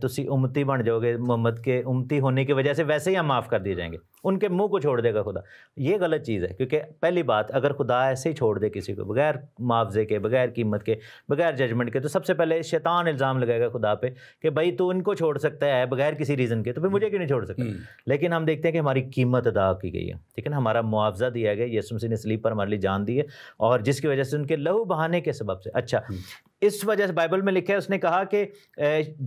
تسی امتی بن جاؤ گے، محمد کے امتی ہونے کی وجہ سے ویسے ہی ہم معاف کر دیے جائیں گے، ان کے منہ کو چھوڑ دے گا خدا۔ یہ غلط چیز ہے، کیونکہ پہلی بات اگر خدا ایسے ہی چھوڑ دے کسی کو بغیر معاوضے کے، بغیر قیمت کے، بغیر ججمنٹ کے، تو سب سے پہلے شیطان الزام لگائے گا خدا پہ کہ بھائی تو ان کو چھوڑ سکتا ہے بغیر کسی ریزن کے، تو پھر مجھے کیوں نہیں چھوڑ سکتا؟ لیکن ہم دیکھتے ہیں کہ ہماری قیمت ادا کی گئی ہے، ٹھیک ہے نا، ہمارا معاوضہ دیا گیا، یسوع مسیح نے صلیب پر ہمارے لیے جان دی ہے، اور جس کی وجہ سے ان کے لہو بہانے کے سبب سے، اچھا اس وجہ سے بائبل میں لکھا ہے، اس نے کہا کہ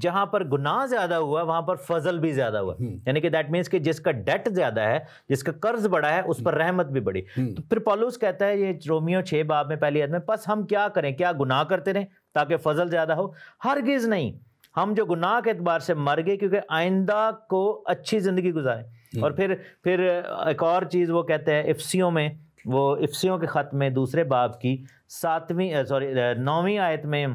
جہاں پر گناہ زیادہ ہوا وہاں پر فضل بھی زیادہ ہوا، یعنی کہ دیٹ مینس کہ جس کا ڈیٹ زیادہ ہے، جس کا قرض بڑا ہے، اس پر رحمت بھی بڑی۔ تو پھر پولس کہتا ہے یہ رومیو 6 باب میں پہلی آیت میں، پس ہم کیا کریں، کیا گناہ کرتے رہیں تاکہ فضل زیادہ ہو؟ ہرگز نہیں، ہم جو گناہ کے اعتبار سے مر گئے کیونکہ آئندہ کو اچھی زندگی گزاریں۔ اور پھر ایک اور چیز وہ کہتے ہیں افسیوں میں، وہ افسیوں کے خط میں دوسرے باب کی 9ویں آیت میں،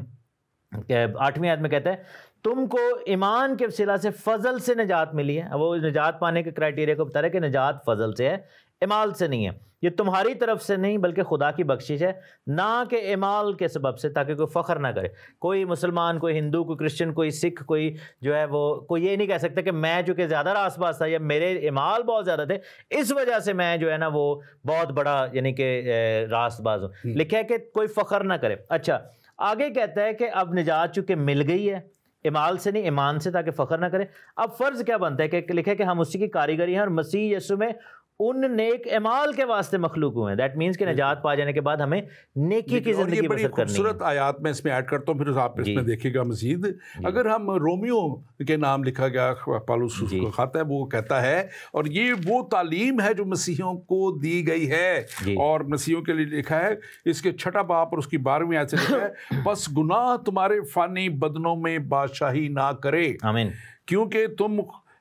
8ویں آیت میں کہتا ہے تم کو ایمان کے وسیلہ سے فضل سے نجات ملی ہے۔ وہ نجات پانے کے کرائٹیریا کو بتا رہا ہے کہ نجات فضل سے ہے، اعمال سے نہیں ہے، یہ تمہاری طرف سے نہیں بلکہ خدا کی بخشش ہے، نہ کہ اعمال کے سبب سے، تاکہ کوئی فخر نہ کرے۔ کوئی مسلمان، کوئی ہندو، کوئی کرسچن، کوئی سکھ، کوئی جو ہے وہ کوئی یہ نہیں کہہ سکتا کہ میں چونکہ زیادہ راس باز تھا یا میرے اعمال بہت زیادہ تھے اس وجہ سے میں جو ہے نا وہ بہت بڑا یعنی کہ راست باز ہوں۔ لکھا ہے کہ کوئی فخر نہ کرے۔ اچھا آگے کہتا ہے کہ اب نجات چونکہ مل گئی ہے، اعمال سے نہیں ایمان سے، تاکہ فخر نہ کرے۔ اب فرض کیا بنتا ہے کہ لکھا ہے کہ ہم اسی کی کاریگری ہیں اور مسیح یسوع میں ان نیک اعمال کے واسطے مخلوق ہوئے ہیں۔ دیٹ مینس کہ نجات پا جانے کے بعد ہمیں نیکی کی زندگی بسر کرنی ہے۔ خوبصورت آیات میں اس میں ایڈ کرتا ہوں، پھر آپ اس میں دیکھیے گا مزید۔ اگر ہم رومیو کے نام لکھا گیا پالوس کا خط ہے، وہ کہتا ہے، اور یہ وہ تعلیم ہے جو مسیحیوں کو دی گئی ہے اور مسیحیوں کے لیے لکھا ہے، اس کے 6 باب اور اس کی 12ویں آیت سے لکھا ہے، بس گناہ تمہارے فانی بدنوں میں بادشاہی نہ کرے، آمین، کیونکہ تم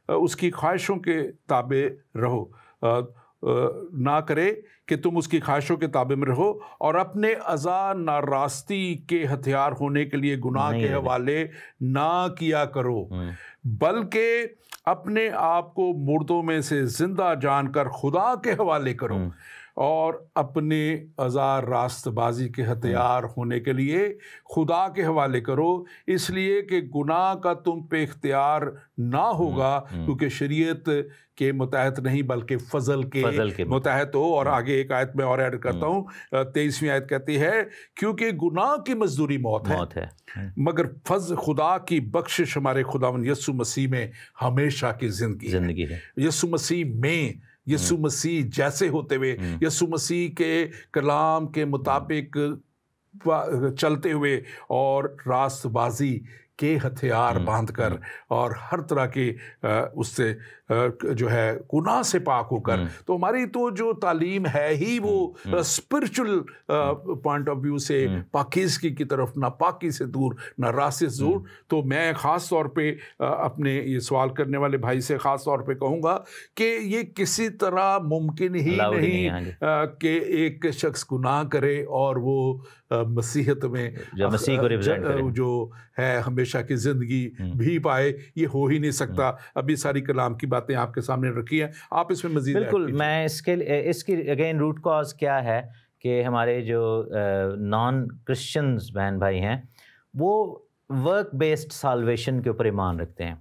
اس کی خواہشوں کے تابع رہو، نہ کرے کہ تم اس کی خواہشوں کے تابع میں رہو، اور اپنے اعضاء ناراستی کے ہتھیار ہونے کے لیے گناہ کے حوالے نہ کیا کرو، بلکہ اپنے آپ کو مردوں میں سے زندہ جان کر خدا کے حوالے کرو، اور اپنے اعضاء راست بازی کے ہتھیار ہونے کے لیے خدا کے حوالے کرو، اس لیے کہ گناہ کا تم پہ اختیار نہ ہوگا، کیونکہ شریعت کے متحد نہیں بلکہ فضل کے متحد ہو۔ اور آگے ایک آیت میں اور ایڈ کرتا ہوں، 23ویں آیت کہتی ہے، کیونکہ گناہ کی مزدوری موت ہے، مگر فضل خدا کی بخشش ہمارے خداوند یسوع مسیح میں ہمیشہ کی زندگی ہے۔ یسوع مسیح میں، یسوع مسیح جیسے ہوتے ہوئے، یسوع مسیح کے کلام کے مطابق چلتے ہوئے، اور راست بازی کے ہتھیار باندھ کر، اور ہر طرح کے اس سے جو ہے گناہ سے پاک ہو کر، تو ہماری تو جو تعلیم ہے ہی وہ اسپرچل پوائنٹ آف ویو سے پاکیزگی کی طرف، نہ پاکی سے دور، نہ راستے سے دور۔ تو میں خاص طور پہ اپنے یہ سوال کرنے والے بھائی سے خاص طور پہ کہوں گا کہ یہ کسی طرح ممکن ہی نہیں کہ ایک شخص گناہ کرے اور وہ مسیحت میں جو ہے ہمیشہ کی زندگی بھی پائے، یہ ہو ہی نہیں سکتا۔ ابھی ساری کلام کی باتیں آپ کے سامنے رکھی ہیں، آپ اس میں مزید بالکل۔ میں اس کی اگین روٹ کاز کیا ہے کہ ہمارے جو نان کرسچنز بہن بھائی ہیں وہ ورک بیسڈ سالویشن کے اوپر ایمان رکھتے ہیں،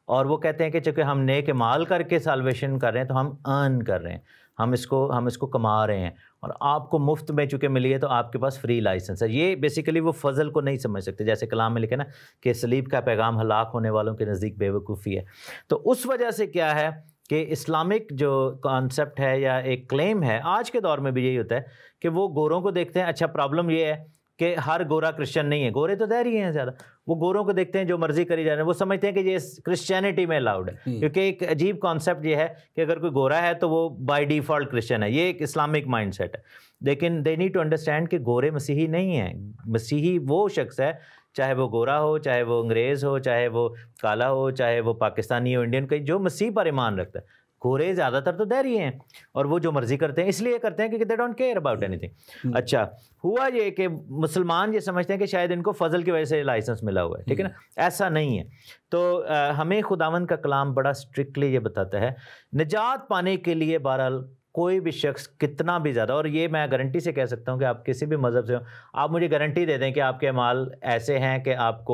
اور وہ کہتے ہیں کہ چونکہ ہم نیک اعمال کر کے سالویشن کر رہے ہیں تو ہم ارن کر رہے ہیں، ہم اس کو کما رہے ہیں، اور آپ کو مفت میں چونکہ ملی ہے تو آپ کے پاس فری لائسنس ہے۔ یہ بیسیکلی وہ فضل کو نہیں سمجھ سکتے، جیسے کلام میں لکھا نا کہ صلیب کا پیغام ہلاک ہونے والوں کے نزدیک بے وقوفی ہے۔ تو اس وجہ سے کیا ہے کہ اسلامک جو کانسیپٹ ہے یا ایک کلیم ہے، آج کے دور میں بھی یہی ہوتا ہے کہ وہ گوروں کو دیکھتے ہیں۔ اچھا پرابلم یہ ہے کہ ہر گورا کرسچن نہیں ہے، گورے تو دہری ہیں زیادہ، وہ گوروں کو دیکھتے ہیں جو مرضی کری جا رہے ہیں، وہ سمجھتے ہیں کہ یہ کرسچینٹی میں الاؤڈ ہے، کیونکہ ایک عجیب کانسیپٹ یہ ہے کہ اگر کوئی گورا ہے تو وہ بائی ڈیفالٹ کرسچن ہے، یہ ایک اسلامک مائنڈ سیٹ ہے۔ لیکن دے نیڈ ٹو انڈرسٹینڈ کہ گورے مسیحی نہیں ہیں۔ مسیحی وہ شخص ہے، چاہے وہ گورا ہو، چاہے وہ انگریز ہو، چاہے وہ کالا ہو، چاہے وہ پاکستانی ہو، انڈین، جو مسیح پر ایمان رکھتا ہے۔ گورے زیادہ تر تو دہری ہیں اور وہ جو مرضی کرتے ہیں، اس لیے کرتے ہیں کہ they don't care about any thing. اچھا ہوا یہ کہ مسلمان یہ سمجھتے ہیں کہ شاید ان کو فضل کی وجہ سے لائسنس ملا ہوا ہے، ٹھیک ہے نا. ایسا نہیں ہے. تو ہمیں خداوند کا کلام بڑا اسٹرکٹلی یہ بتاتا ہے نجات پانے کے لیے بہرحال کوئی بھی شخص کتنا بھی زیادہ، اور یہ میں گارنٹی سے کہہ سکتا ہوں کہ آپ کسی بھی مذہب سے ہو، آپ مجھے گارنٹی دے دیں کہ آپ کے اعمال ایسے ہیں کہ آپ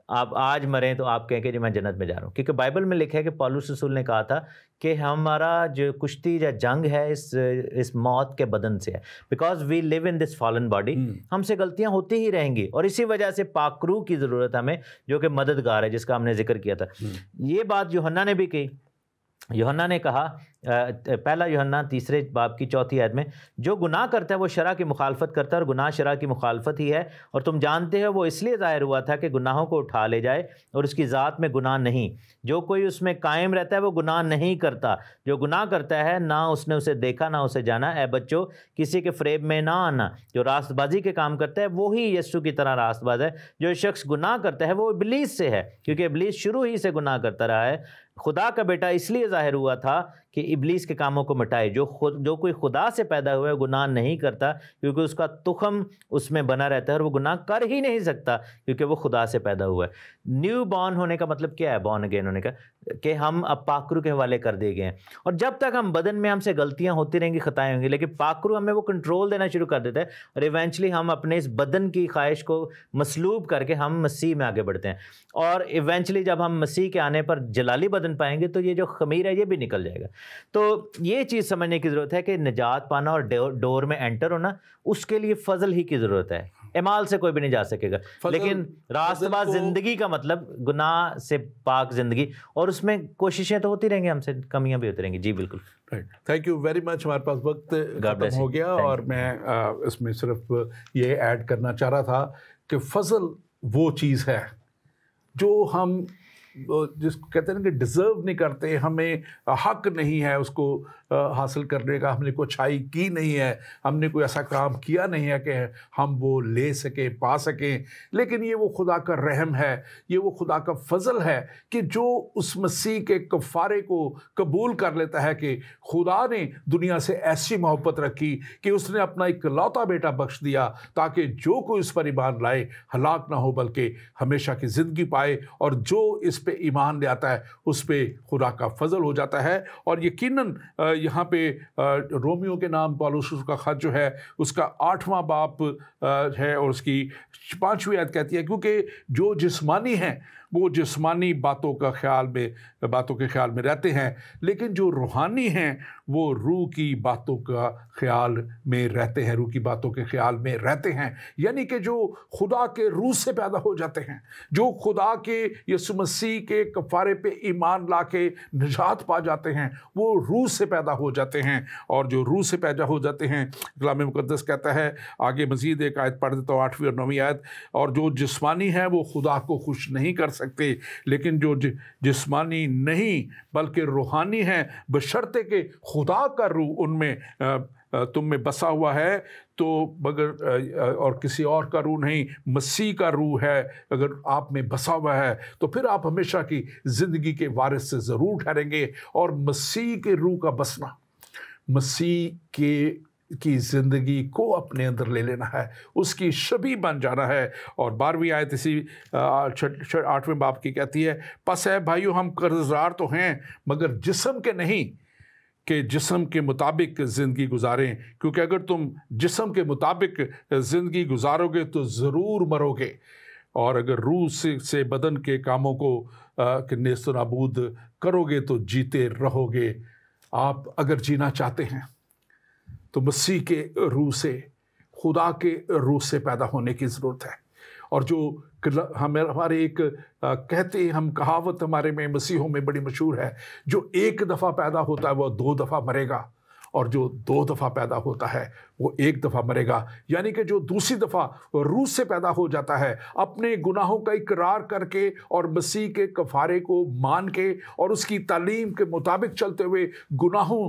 آج مریں تو آپ کہیں کہ جی میں جنت میں جا رہا ہوں. کیونکہ بائبل میں لکھا ہے کہ پولس رسول نے کہا تھا کہ ہمارا جو کشتی یا جنگ ہے اس موت کے بدن سے ہے، because we live in this fallen body. ہم سے غلطیاں ہوتی ہی رہیں گی، اور اسی وجہ سے پاک روح کی ضرورت ہے ہمیں، جو کہ مددگار ہے، جس کا ہم نے ذکر کیا تھا. یہ بات یوحنا نے بھی کی. یوحنا نے کہا پہلا یوحنا 3 باب کی 4 آیت میں، جو گناہ کرتا ہے وہ شرع کی مخالفت کرتا ہے، اور گناہ شرع کی مخالفت ہی ہے، اور تم جانتے ہو وہ اس لیے ظاہر ہوا تھا کہ گناہوں کو اٹھا لے جائے، اور اس کی ذات میں گناہ نہیں. جو کوئی اس میں قائم رہتا ہے وہ گناہ نہیں کرتا. جو گناہ کرتا ہے نہ اس نے اسے دیکھا نہ اسے جانا. اے بچوں کسی کے فریب میں نہ آنا. جو راست بازی کے کام کرتا ہے وہی یسوع کی طرح راست باز ہے. جو شخص گناہ کرتا ہے وہ ابلیس سے ہے، کیونکہ ابلیس شروع ہی سے گناہ کرتا رہا ہے. خدا کا بیٹا اس لیے ظاہر ہوا تھا کہ ابلیس کے کاموں کو مٹائے. جو کوئی خدا سے پیدا ہوا ہے گناہ نہیں کرتا، کیونکہ اس کا تخم اس میں بنا رہتا ہے، اور وہ گناہ کر ہی نہیں سکتا کیونکہ وہ خدا سے پیدا ہوا ہے. نیو بورن ہونے کا مطلب کیا ہے؟ بورن اگین ہونے کا کہ ہم اب پاکرو کے حوالے کر دیے گئے ہیں. اور جب تک ہم بدن میں ہم سے غلطیاں ہوتی رہیں گی، خطائیں ہوں گی، لیکن پاکرو ہمیں وہ کنٹرول دینا شروع کر دیتا ہے، اور ایونچولی ہم اپنے اس بدن کی خواہش کو مسلوب کر کے ہم مسیح میں آگے بڑھتے ہیں. اور ایونچولی جب ہم مسیح کے آنے پر جلالی بدن پائیں گے تو یہ جو خمیر ہے یہ بھی نکل جائے گا. تو یہ چیز سمجھنے کی ضرورت ہے کہ نجات پانا اور ڈور میں انٹر ہونا، اس کے لیے فضل ہی کی ضرورت ہے. اعمال سے کوئی بھی نہیں جا سکے گا. لیکن راست باز زندگی کا مطلب گناہ سے پاک زندگی، اور اس میں کوششیں تو ہوتی رہیں گی، ہم سے کمیاں بھی ہوتی رہیں گی. جی بالکل. Thank you very much. ہمارے پاس وقت ختم ہو گیا، اور میں اس میں صرف یہ ایڈ کرنا چاہ رہا تھا کہ فضل وہ چیز ہے جو ہم جس کو کہتے ہیں کہ ڈیزرو نہیں کرتے، ہمیں حق نہیں ہے اس کو حاصل کرنے کا، ہم نے کوئی اچھائی کی نہیں ہے، ہم نے کوئی ایسا کام کیا نہیں ہے کہ ہم وہ لے سکیں، پا سکیں. لیکن یہ وہ خدا کا رحم ہے، یہ وہ خدا کا فضل ہے کہ جو اس مسیح کے کفارے کو قبول کر لیتا ہے کہ خدا نے دنیا سے ایسی محبت رکھی کہ اس نے اپنا اکلوتا بیٹا بخش دیا تاکہ جو کوئی اس پر ایمان لائے ہلاک نہ ہو بلکہ ہمیشہ کی زندگی پائے. اور جو اس پہ ایمان لے آتا ہے اس پہ خدا کا فضل ہو جاتا ہے. اور یقیناً یہاں پہ رومیو کے نام پالوس کا خط جو ہے اس کا 8واں باب ہے، اور اس کی 5ویں آیت کہتی ہے کیونکہ جو جسمانی ہیں وہ جسمانی باتوں کے خیال میں رہتے ہیں، لیکن جو روحانی ہیں وہ روح کی باتوں کا خیال میں رہتے ہیں، روح کی باتوں کے خیال میں رہتے ہیں. یعنی کہ جو خدا کے روح سے پیدا ہو جاتے ہیں، جو خدا کے یسوع مسیح کے کفارے پہ ایمان لا کے نجات پا جاتے ہیں، وہ روح سے پیدا ہو جاتے ہیں. اور جو روح سے پیدا ہو جاتے ہیں، کلام مقدس کہتا ہے، آگے مزید ایک آیت پڑھ دیتا ہوں، 8ویں اور 9ویں آیت، اور جو جسمانی ہیں وہ خدا کو خوش نہیں کر سکتے، لیکن جو جسمانی نہیں بلکہ روحانی ہیں، بشرطے کہ خدا کا روح ان میں تم میں بسا ہوا ہے. تو مگر اور کسی اور کا روح نہیں، مسیح کا روح ہے اگر آپ میں بسا ہوا ہے تو پھر آپ ہمیشہ کی زندگی کے وارث سے ضرور ٹھہریں گے. اور مسیح کے روح کا بسنا، مسیح کی زندگی کو اپنے اندر لے لینا ہے، اس کی شبیہ بن جانا ہے. اور 12ویں آیت اسی 8ویں باب کی کہتی ہے، پس اے بھائیو ہم قرضدار تو ہیں مگر جسم کے نہیں کہ جسم کے مطابق زندگی گزاریں، کیونکہ اگر تم جسم کے مطابق زندگی گزارو گے تو ضرور مرو گے. اور اگر روح سے بدن کے کاموں کو نیست و نابود کرو گے تو جیتے رہو گے. آپ اگر جینا چاہتے ہیں تو مسیح کے روح سے، خدا کے روح سے پیدا ہونے کی ضرورت ہے. اور جو ہمارے ایک کہتے ہیں، ہم کہاوت ہمارے میں مسیحوں میں بڑی مشہور ہے، جو ایک دفعہ پیدا ہوتا ہے وہ 2 دفعہ مرے گا، اور جو 2 دفعہ پیدا ہوتا ہے وہ 1 دفعہ مرے گا. یعنی کہ جو دوسری دفعہ روح سے پیدا ہو جاتا ہے، اپنے گناہوں کا اقرار کر کے اور مسیح کے کفارے کو مان کے اور اس کی تعلیم کے مطابق چلتے ہوئے گناہوں